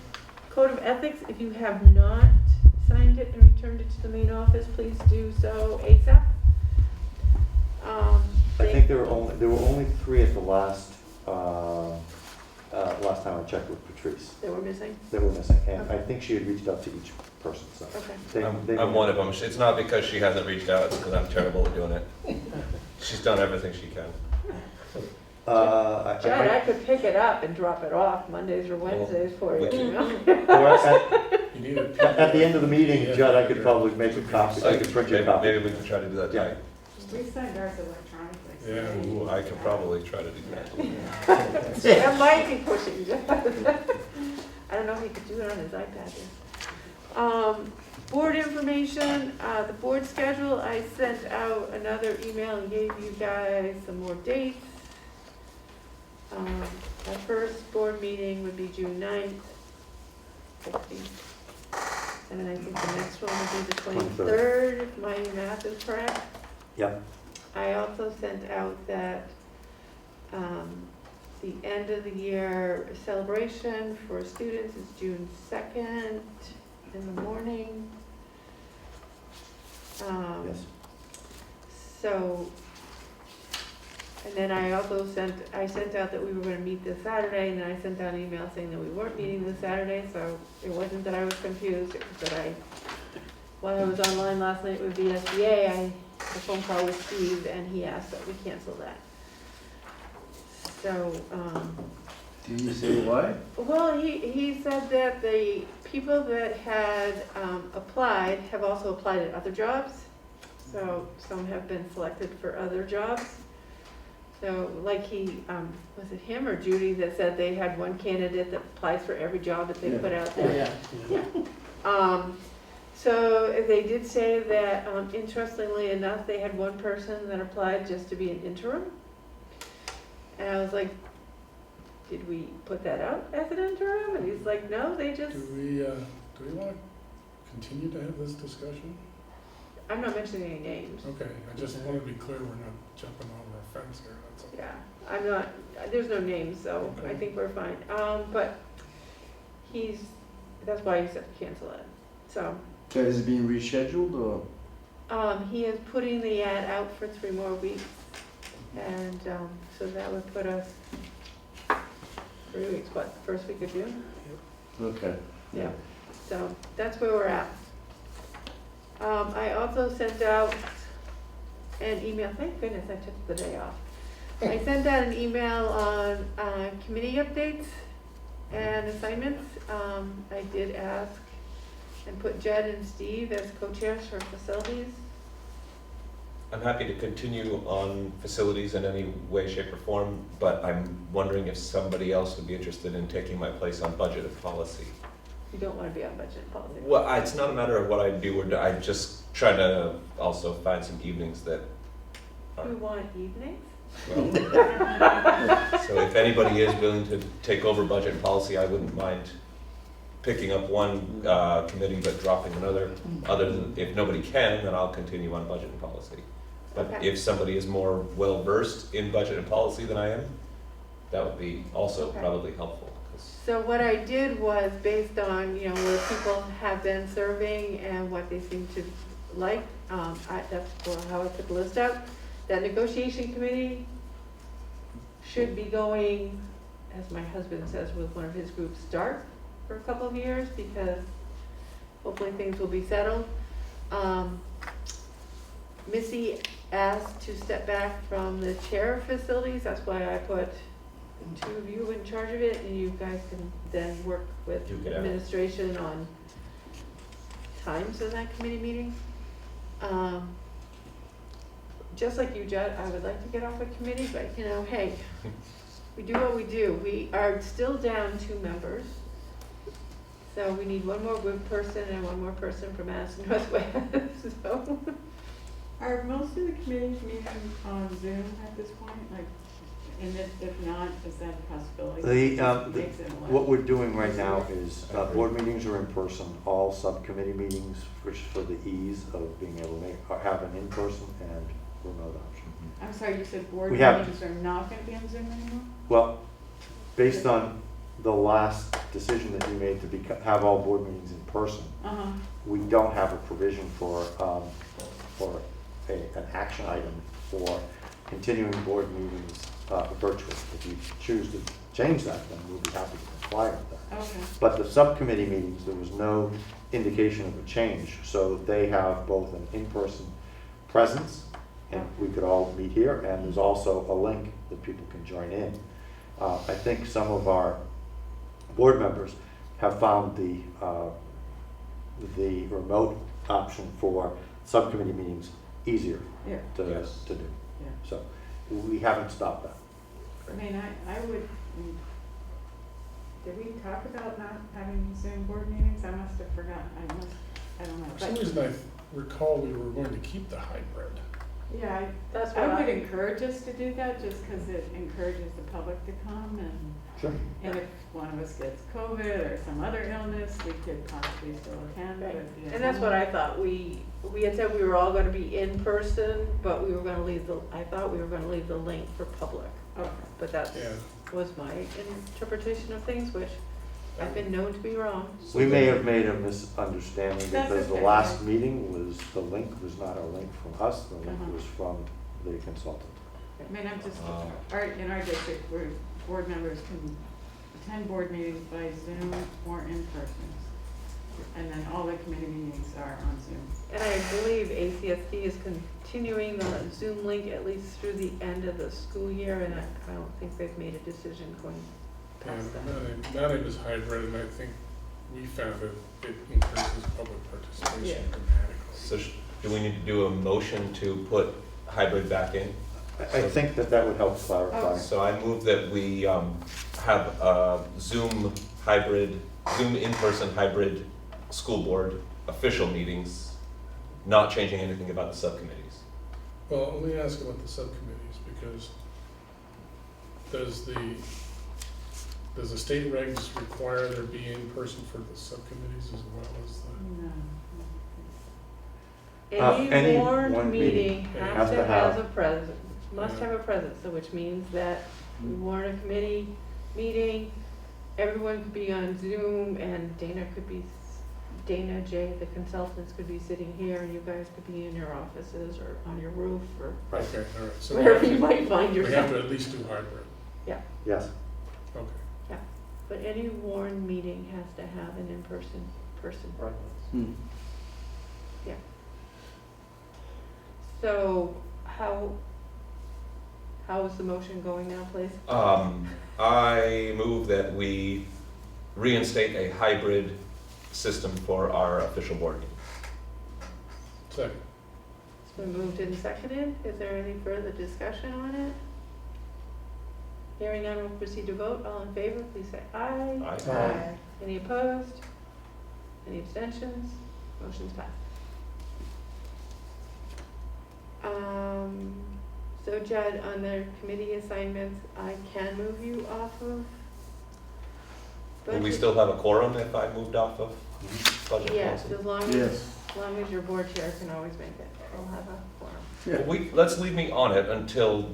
Code of Ethics, if you have not signed it and returned it to the main office, please do so ASAP. I think there were only 3 at the last time I checked with Patrice. They were missing? They were missing, and I Okay. think she had reached out to each person, so. Okay. I'm one of them. It's not because she hasn't reached out, it's because I'm terrible at doing it. She's done everything she can. Judd, I could pick it up and drop it off Mondays or Wednesdays for you, you know? You need a. At the end of the meeting, Judd, I could probably make a copy, I could print you a copy. Maybe we can try to do that tonight. We signed ours electronically. so Yeah. maybe- Ooh, I could probably try to do that. That might be pushing Judd. I don't know if he could do it on his iPad here. Board information, the board schedule, I sent out another email and gave you guys some more dates. Our first board meeting would be June 9th. And then I think the next one would be the 23rd, if my math is correct. Yep. I also sent out that the end of the year celebration for students is June 2nd in the morning. Yes. So, and then I also sent out that we were gonna meet this Saturday, and then I sent out an email saying that we weren't meeting this Saturday, so it wasn't that I was confused, it was that while I was online last night with VSBA, I had a phone call with Steve, and he asked that we cancel that. So, Did you say why? well, he said that the people that had applied have also applied at other jobs. So some have been selected for other jobs. So like was it him or Judy that said they had one candidate that applies for every job that they put out there? Yeah. So they did say that, interestingly enough, they had one person that applied just to be an interim. And I was like, did we put that out as an interim? And he's like, no, they just, Do we want to continue to have this discussion? I'm not mentioning any names. Okay, I just want to be clear, we're not jumping over a fence here, that's all. Yeah, I'm not, there's no names, so I Okay. think we're fine. But that's why he said to cancel it. So, So is it being rescheduled or? he is putting the ad out for 3 more weeks. And, so that would put us 3 weeks, what, first week of June? Okay. Yeah, so that's where we're at. I also sent out an email, thank goodness I took the day off. I sent out an email on committee updates and assignments. I did ask and put Jed and Steve as co-chairs for facilities. I'm happy to continue on facilities in any way, shape, or form, but I'm wondering if somebody else would be interested in taking my place on budget and policy. You don't want to be on budget and policy. Well, it's not a matter of what I do, or I just try to also find some evenings that are, You want evenings? well, so if anybody is willing to take over budget and policy, I wouldn't mind picking up one committee but dropping another. Other than, if nobody can, then I'll continue on budget and policy. But Okay. if somebody is more well-versed in budget and policy than I am, that would be also Okay. probably helpful. 'Cause So what I did was based on, where people have been serving and what they seem to like, that's how I put the list out. That negotiation committee should be going, as my husband says, with one of his groups dark for a couple of years because hopefully things will be settled. Missy asked to step back from the chair of facilities, that's why I put the 2 of you in charge of it, and you guys can then work with Duke it out. administration on times of that committee meeting. Just like you, Judd, I would like to get off a committee, but hey, we do what we do. We are still down 2 members. So we need one more good person and one more person from Madison Northwest, so. Are most of the committees meeting on Zoom at this point? Like, and if not, is that a possibility? The, what we're doing right now is, board meetings are in person, all subcommittee meetings, which for the ease of being able to have an in-person and remote option. I'm sorry, you said board We have- meetings are not gonna be on Zoom anymore? Well, based on the last decision that you made to have all board meetings in person, Uh-huh. we don't have a provision for an action item for continuing board meetings virtually. If you choose to change that, then we'll be happy to comply with that. Okay. But the subcommittee meetings, there was no indication of a change, so they have both an in-person presence, and we could all meet here, and there's also a link that people can join in. I think some of our board members have found the remote option for subcommittee meetings easier Yeah. Yes. to do. Yeah. So we haven't stopped that. I mean, I would, did we talk about not having Zoom board meetings? I must have forgotten, I don't know. For some But, reason, I recall we were going to keep the hybrid. yeah, That's I what would encourage us to do that, just because it encourages the public to come, Sure. and if one of us gets COVID or some other illness, we could possibly still attend, but. yeah. And that's what I thought, we had said we were all gonna be in person, but we were gonna leave I thought we were gonna leave the link for public. Okay. But that Yeah. was my interpretation of things, which I've been known to be wrong. We may have made a misunderstanding That's because the okay. last meeting was, the link was not a link from us, the link Uh-huh. was from the consultant. I mean, I'm just, in our district, where board members can attend board meetings by Zoom or in person. And then all the committee meetings are on Zoom. And I believe ACSD is continuing the Zoom link at least through the end of the school year, and I don't think they've made a decision going past that. Now it is hybrid, and I think we found that it increases public participation Yeah. dramatically. So do we need to do a motion to put hybrid back in? I think that would help clarify. So I move that we have a Zoom in-person hybrid school board official meetings, not changing anything about the subcommittees. Well, let me ask about the subcommittees, because does the state regs require there be in person for the subcommittees as well as the? No. Any one warned meeting has to have a presence, must Yeah. have a presence, so which means that we warn a committee meeting, everyone could be on Zoom, and Dana, Jay, the consultants could be sitting here, and you guys could be in your offices or on your roof or Right. Okay, all right. So wherever you might find we have yourself. to at least do hybrid. Yes. Okay. But any warned meeting has to have an in-person person. Hmm. So how is the motion going now, please? I move that we reinstate a hybrid system for our official board meeting. Second. It's been moved and seconded. Is there any further discussion on it? Hearing none, we'll proceed to vote. All in favor, please say aye. Aye. Any opposed? Any abstentions? Motion's passed. So Judd, on the committee assignments, I can move you off of Will we budget. still have a quorum if I moved off of budget Yes, policy? as long as your board chair can always make it. We'll have a quorum. Well, let's leave me on it until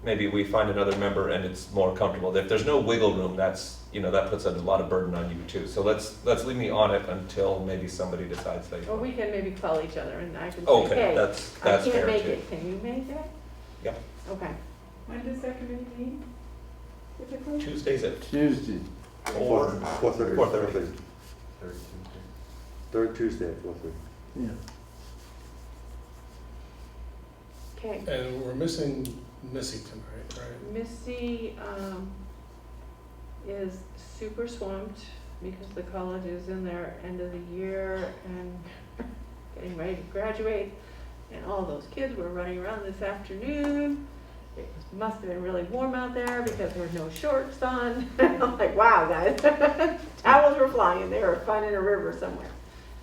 maybe we find another member and it's more comfortable. If there's no wiggle room, that puts a lot of burden on you too. So let's leave me on it until maybe somebody decides they. Or we can maybe call each other and I can say, Okay, hey, that's I fair can't make too. it. Can you make it? Yeah. Okay. When does that committee meet? Typically? Tuesdays at Tuesday. 4:30. 4:30. Third Tuesday at 4:30. Yeah. Okay. And we're missing Missy tonight, right? Missy is super swamped because the college is in their end of the year and getting ready to graduate. And all those kids were running around this afternoon. It must have been really warm out there because there were no shorts on. I'm like, wow, guys. Towels were flying. They were finding a river somewhere.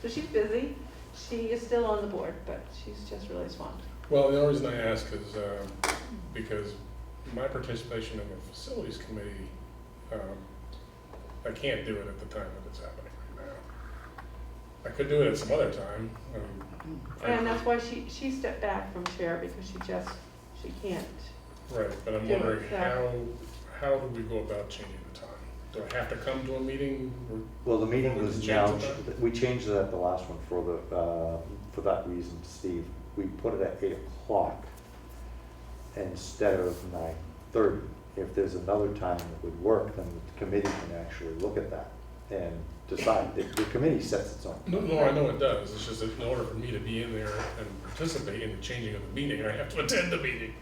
So she's busy. She is still on the board, but she's just really swamped. Well, the only reason I ask is because my participation in the facilities committee, I can't do it at the time that it's happening right I could do it at some other time. And that's why she stepped back from chair, because she can't. Right, but I'm Do it, wondering so. how do we go about changing the time? Do I have to come to a meeting? Or Well, the meeting we was just now, change it we changed it at the last one for that reason, Steve. We put it at 8 o'clock instead of 9:30. If there's another time that would work, then the committee can actually look at that and decide. The committee sets its own. No, I know it does. It's just that in order for me to be in there and participate in the changing of the meeting, I have to attend the meeting.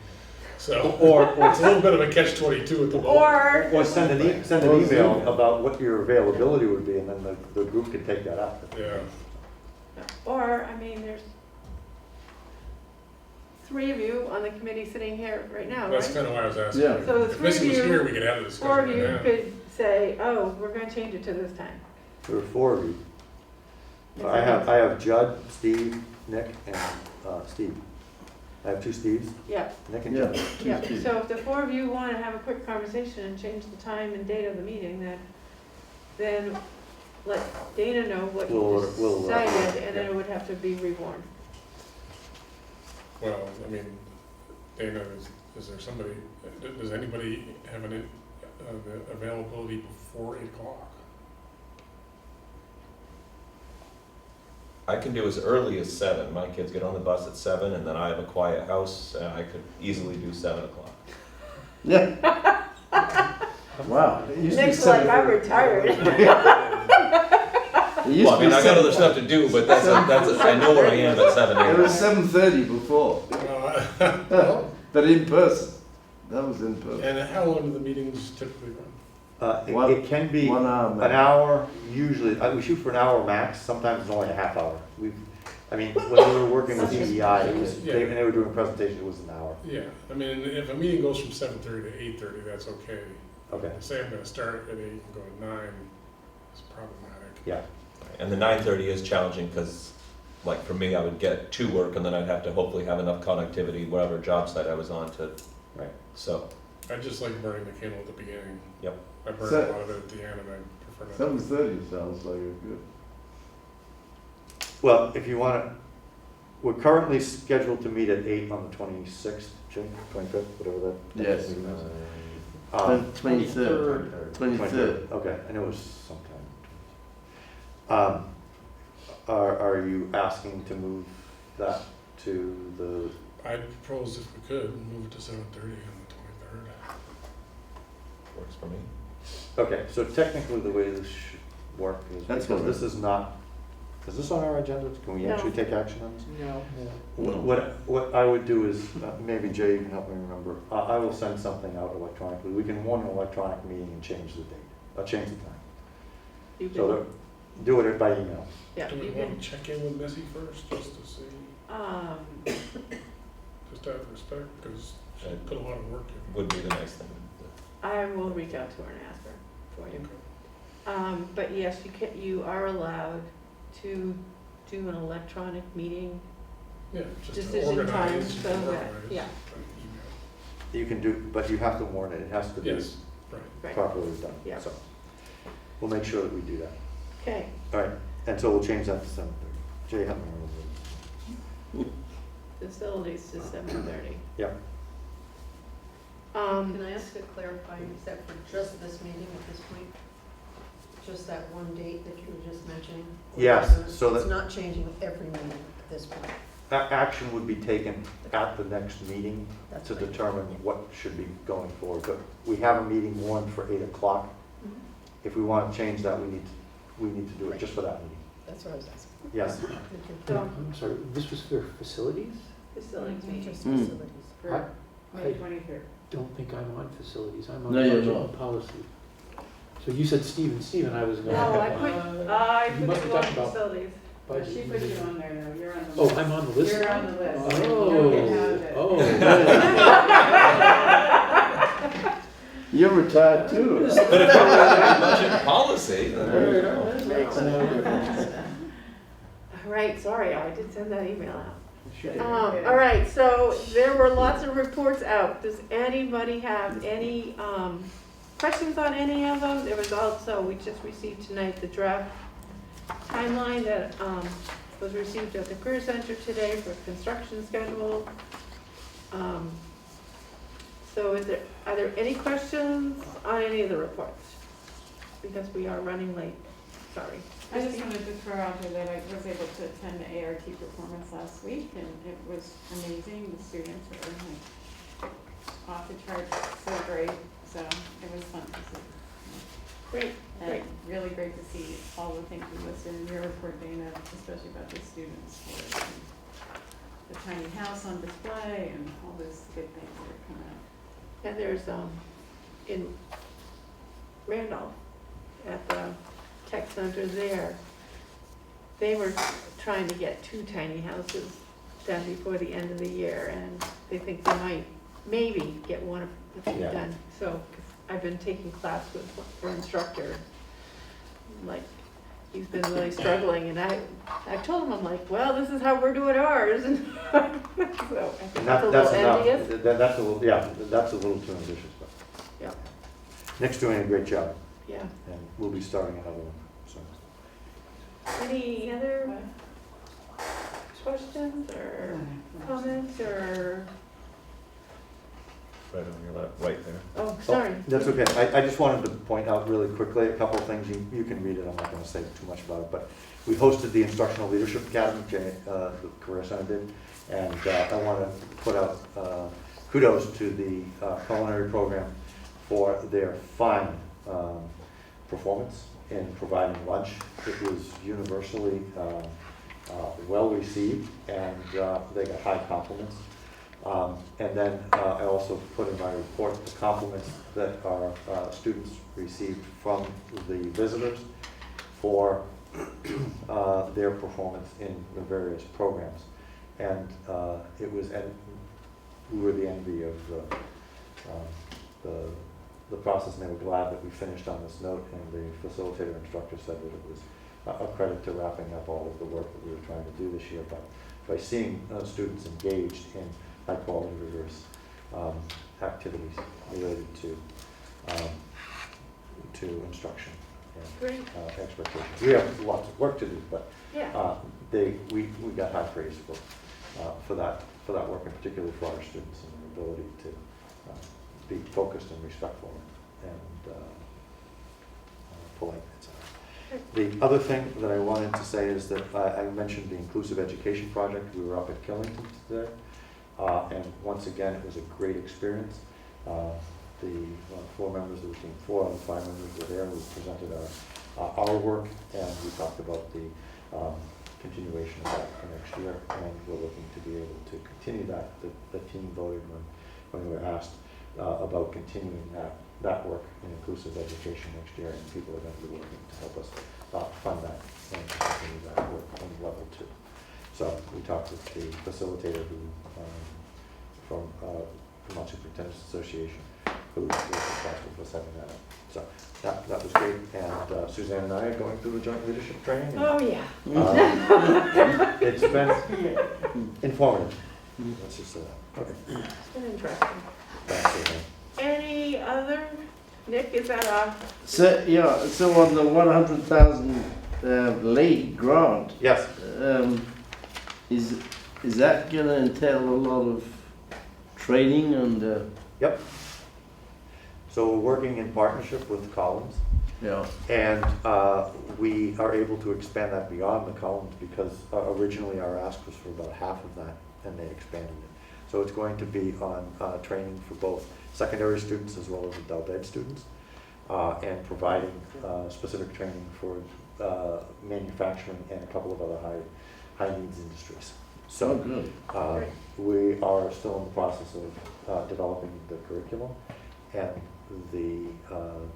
So, Or it's a little bit of a catch-22 at the moment. Or send an email about what your availability would be, and then the group can take that up. Yeah. Or, I mean, there's 3 of you on the committee sitting here right now, That's right? kind of why I was asking. Yeah. So the If 3 of Missy was you, here, we could have the 4 of discussion you right now. could say, oh, we're gonna change it to this time. There are 4 of you. Is I that- have Judd, Steve, Nick, and Steve. I have 2 Steves, Yeah, Nick and Yeah. Judd. yeah, so if the 4 of you wanna have a quick conversation and change the time and date of the meeting, then let Dana know what you We'll, decided, and then yeah. it would have to be rewarned. Well, I mean, Dana, is there somebody, does anybody have an availability before 8 o'clock? I can do as early as 7. My kids get on the bus at 7, and then I have a quiet house, and I could easily do 7 o'clock. Yeah. Wow. It used to be Nick's like, 7:30. I'm retired. It used Well, to I mean, be I got other stuff to do, but I know where I am at 7 It was a.m. 7:30 before, but in person. That was in person. And how long do the meetings typically run? It can be 1 hour. an hour, usually, we shoot for an hour max, sometimes it's only a half hour. I mean, when we were working with EEI, and they were doing a presentation, it was an hour. Yeah, I mean, if a meeting goes from 7:30 to 8:30, that's okay. Okay, Say I'm gonna start at 8 and go to 9, it's problematic. yeah. And the 9:30 is challenging because, like, for me, I would get to work, and then I'd have to hopefully have enough connectivity, whatever job site I was on to. Right. So, I just like burning the candle at the beginning. Yep. I burn So- a lot of it at the end, and I prefer not. 7:30 sounds like a good. Well, if you want to, we're currently scheduled to meet at 8 on the 26th, June, 25th, whatever that. Yes. meeting is. 23rd. 23rd. Okay, I know it was sometime. Are you asking to move that to the, I'd propose if we could, move it to 7:30 on the 23rd. works for me. okay, so technically the way this should work is, That's because fine. this is not, is this on our agenda? Can we No. actually take action on this? No. What I would do is, maybe Jay can help me remember, I will send something out electronically. We can warn an electronic meeting and change the date, change the time. You So can, that- do it by email. yeah, Do we you want can, to check in with Missy first, just to see, just out of respect, because she put a lot of work in. Would be the nice thing. I will reach out to her and ask her for you. Okay. But yes, you are allowed to do an electronic meeting. Yeah, just to Decision time, organize. so that- organize yeah. an You can do, but you have to warn it. It has to be email. Yes, right. Right, properly done. Yeah. So we'll make sure that we do that. okay. All right, and so we'll change that to 7:30. Jay, help me remember. Facilities to 7:30. Yeah. Can I ask a clarifying, is that for just this meeting at this point? Just that one date that you were just mentioning? Or Yes, is it- so It's that- not changing every meeting at this point? Action would be taken at the next meeting That's to fine. determine what should be going forward. But we have a meeting warned for 8 o'clock. Mhm. If we want to change that, we need to do it just for that meeting. That's what I was asking. Yes. Thank you. So, I'm sorry, this was for facilities? facilities meeting. Just Mm. facilities. For I May 23rd. don't think I'm on facilities, I'm on No, you're budget not. and policy. So you said Steve, and I was going. No, I put You you must have on talked about facilities. But she put you on there, though, you're on the Oh, list. I'm on the list? You're on the list. Oh, You have it. oh. You're retired too. But if you're running budget policy, then There you there go. you go. Makes no difference. All right, sorry, I did send that email out. All right, so there were lots of reports out. Does anybody have any questions on any of those? There was also, we just received tonight the draft timeline that was received at the Career Center today for construction schedule. So are there any questions on any of the reports? Because we are running late, sorry. I just wanted to throw out there that I was able to attend the ART performance last week, and it was amazing. The students were like off the charts, so great. So it was fun to see. Great, And great. really great to see all the things you listed in your report, Dana, especially about the students. The tiny house on display and all those good things that are coming up. And there's, in Randolph, at the tech center there, they were trying to get 2 tiny houses done before the end of the year, and they think they might, maybe get one of the 2 Yeah. done. So I've been taking class with her instructor, like, he's been really struggling, and I told him, I'm like, well, this is how we're doing ours, and so I think And that's a that's little enough. envious. That's a little, yeah, that's a little too ambitious, but Yeah, Nick's doing a great job, yeah. and we'll be starting another one, so. Any other questions or comments or, Right on your left, right there. oh, sorry. Oh, that's okay. I just wanted to point out really quickly a couple of things. You can read it. I'm not going to say too much about it. But we hosted the Instructional Leadership Academy, the Career Center did. And I want to put out kudos to the culinary program for their fine performance in providing lunch. It was universally well received, and they got high compliments. And then I also put in my report the compliments that our students received from the visitors for their performance in the various programs. And it was, and we were the envy of the process, and they were glad that we finished on this note. And the facilitator instructor said that it was a credit to wrapping up all of the work that we were trying to do this year by seeing students engaged in high-quality, rigorous activities related to instruction Great, and expectations. We have lots of work to do, but yeah. we got high praise for that work, and particularly for our students and their ability to be focused and respectful and polite, etc. The other thing that I wanted to say is that I mentioned the Inclusive Education Project. We were up at Killington today. And once again, it was a great experience. The 4 members of the team, 4 out of 5 members were there. We presented our work, and we talked about the continuation of that for next year. And we're looking to be able to continue that. The team voted when we were asked about continuing that work in inclusive education next year, and people are going to be working to help us fund that and continue that work on level 2. So we talked with the facilitator who, from Vermont Superintendent's Association, who was responsible for setting that up. So that was great. And Suzanne and I are going through the joint leadership training. And, Oh, yeah. it's been informative. Let's just say that. Okay. It's been interesting. Thanks, Suzanne. Any other, Nick, is that a, So, yeah, so on the 100,000 lead grant, Yes. is that going to entail a lot of training and Yep. So we're working in partnership with Collins. yeah, And we are able to expand that beyond the Collins because originally our ask was for about half of that, and they expanded it. So it's going to be on training for both secondary students as well as adult ed students, and providing specific training for manufacturing and a couple of other high needs industries. So good. we are still in the process of developing the curriculum and the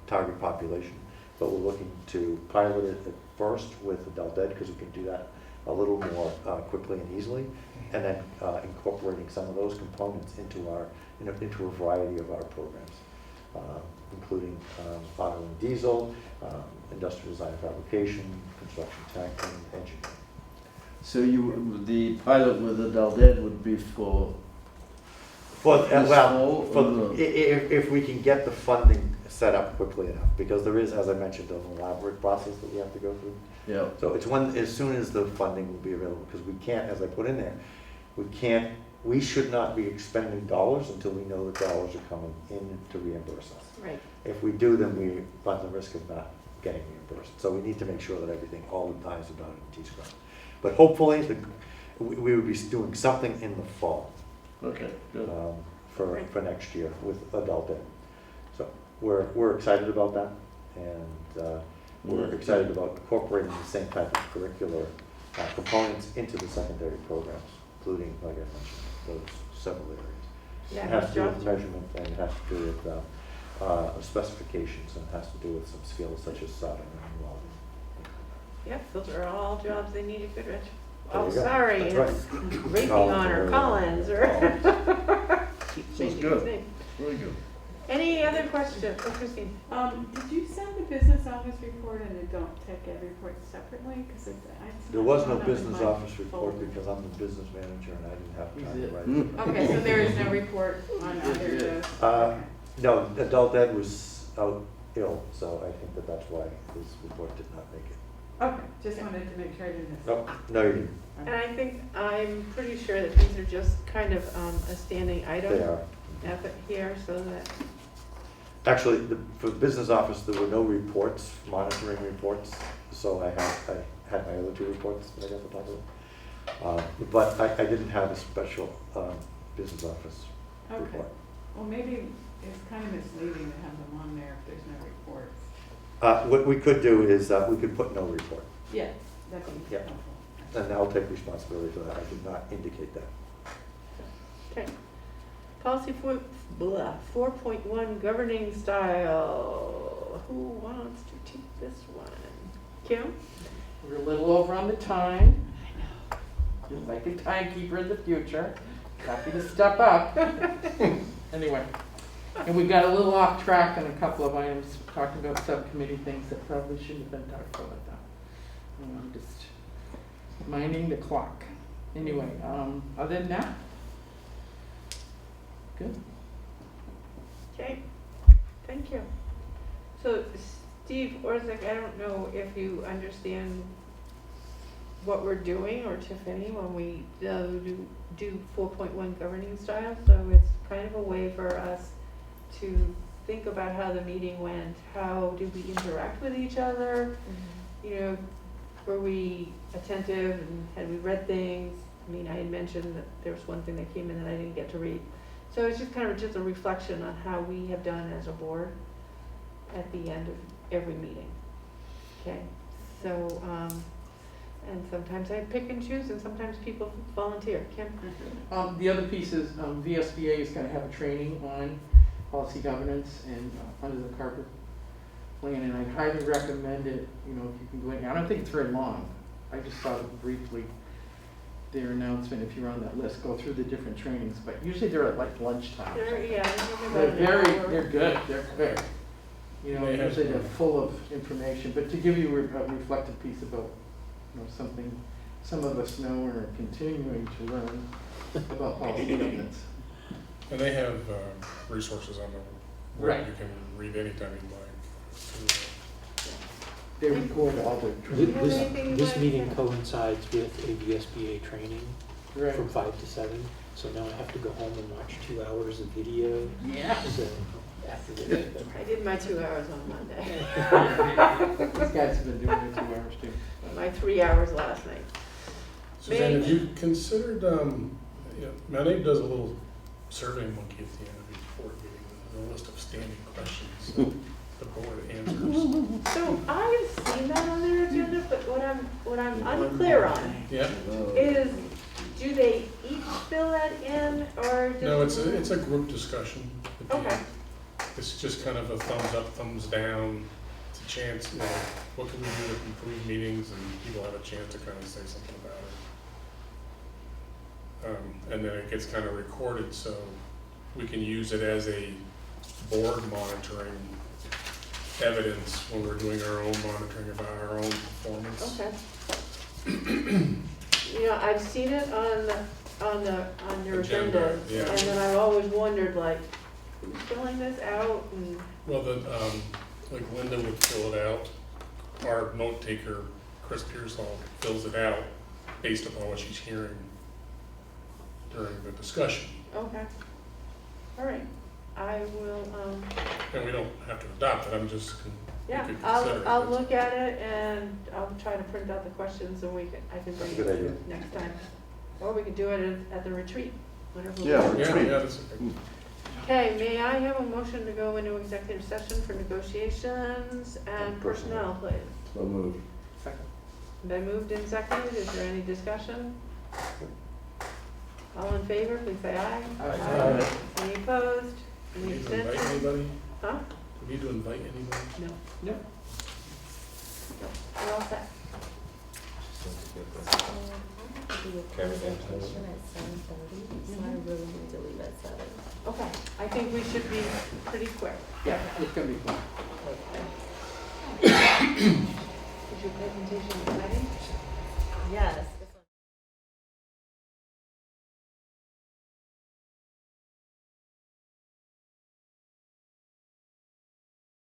target population, but we're looking to pilot it at first with adult ed because we can do that a little more quickly and easily, and then incorporating some of those components into into a variety of our programs, including auto and diesel, industrial design and fabrication, construction tech, and engineering. So the pilot with adult ed would be for Well, this fall, or if we can get the funding set up quickly enough, because there is, as I mentioned, an elaborate process that we have to go through. Yeah. So it's when, as soon as the funding will be available, because we can't, as I put in there, we should not be expending dollars until we know the dollars are coming in to reimburse us. Right. If we do, then we run the risk of not getting reimbursed. So we need to make sure that everything, all the I's are dotted and T's crossed. But hopefully, we would be doing something in the fall. Okay, good. For next year with adult ed. So we're excited about that, and we're excited about incorporating the same type of curricular components into the secondary programs, including, like I mentioned, those several areas. Yeah, It has to do with jobs. measurement, and it has to do with specifications, and it has to do with some skills such as soldering and welding. Yep, those are all jobs they need at Goodrich. There Oh, you go. sorry, That's it's Raytheon or Collins or. Keep Sounds changing good. his name. Really good. Any other questions? Oh, Christine? Did you send the business office report and adult tech ed report separately? Because There was no business office report because I'm the business manager and I didn't have time to write it. Okay, so there is no report on either of those? Okay. No, adult ed was out ill, so I think that's why his report did not make it. Okay, just wanted to make sure I didn't miss it. No, you didn't. And I think, I'm pretty sure that these are just kind of a standing item They are. here, so that, Actually, for the business office, there were no reports, monitoring reports, so I had my other two reports that I got to talk about. But I didn't have a special business office Okay. report. Well, maybe it's kind of misleading to have them on there if there's no reports. What we could do is, we could put no report, Yeah, that'd be Yeah. helpful. and I'll take responsibility for that. I did not indicate that. okay. Policy 4.1 governing style. Who wants to take this one? Kim? We're a little over on the time. Just like a timekeeper in the future. Happy to step up. Anyway, and we got a little off track on a couple of items, talking about subcommittee things that probably shouldn't have been talked about like that. Just minding the clock. Anyway, other than that, good. Okay, thank you. So Steve Orzik, I don't know if you understand what we're doing, or Tiffany, when we do 4.1 governing style. So it's kind of a way for us to think about how the meeting went. How do we interact with each other? You know, were we attentive and had we read things? I mean, I had mentioned that there was one thing that came in that I didn't get to read. So it's just kind of just a reflection on how we have done as a board at the end of every meeting. Okay, so, and sometimes I pick and choose and sometimes people volunteer. Kim? The other piece is VSBA is going to have a training on policy governance and under the carpet plan, and I highly recommend it. You know, if you can go in. I don't think it's very long. I just saw it briefly. Their announcement, if you're on that list, go through the different trainings, but usually they're at like lunchtime. Yeah, They're good. They're quick. You know, They have usually they're some- full of information, but to give you a reflective piece about, you know, something some of us know and are continuing to learn about policy governance. And they have resources on the web you can read anytime you'd like. They record all the trainings. This meeting coincides with a VSBA training Right. from 5 to 7, so now I have to go home and watch 2 hours of video. Yeah. So after this, I did my 2 hours on Monday. These guys have been doing it 2 hours too. My 3 hours last night. Suzanne, have you considered, Mount Abe does a little survey monkey at the end of each board meeting, with a list of standing questions that the board answers. So I've seen that on their agenda, but what I'm unclear on Yeah? is, do they each fill that in, or just? No, it's a group discussion. at the Okay. end. It's just kind of a thumbs up, thumbs down. It's a chance, you know, what can we do to improve meetings, and people have a chance to kind of say something about it. And then it gets kind of recorded, so we can use it as a board monitoring evidence when we're doing our own monitoring about our own performance. Okay. You know, I've seen it on your Agenda, agendas, yeah. and then I've always wondered, like, filling this out and, Well, like Linda would fill it out, our note taker, Chris Pearsall, fills it out based upon what she's hearing during the discussion. okay. All right, I will, And we don't have to adopt it, I'm just, we yeah, could consider it. I'll look at it and I'll try to print out the questions and I can bring That's a good idea. it next time. Or we could do it at the retreat, whatever. Yeah. Yeah, Retreat. yeah, that's okay. Okay, may I have a motion to go into executive session for negotiations and personnel, please? So moved. Second. Been moved and seconded, is there any discussion? All in favor, please say aye. Aye. Any opposed? Do Any we need to invite abstentions? anybody? Huh? Do we need to invite anybody? No. We're all set. Karen, Presentation at 7:30, so I really need to leave at 7. Okay, I think we should be pretty quick. Yeah, it's gonna be fun. Is your presentation exciting? Yes,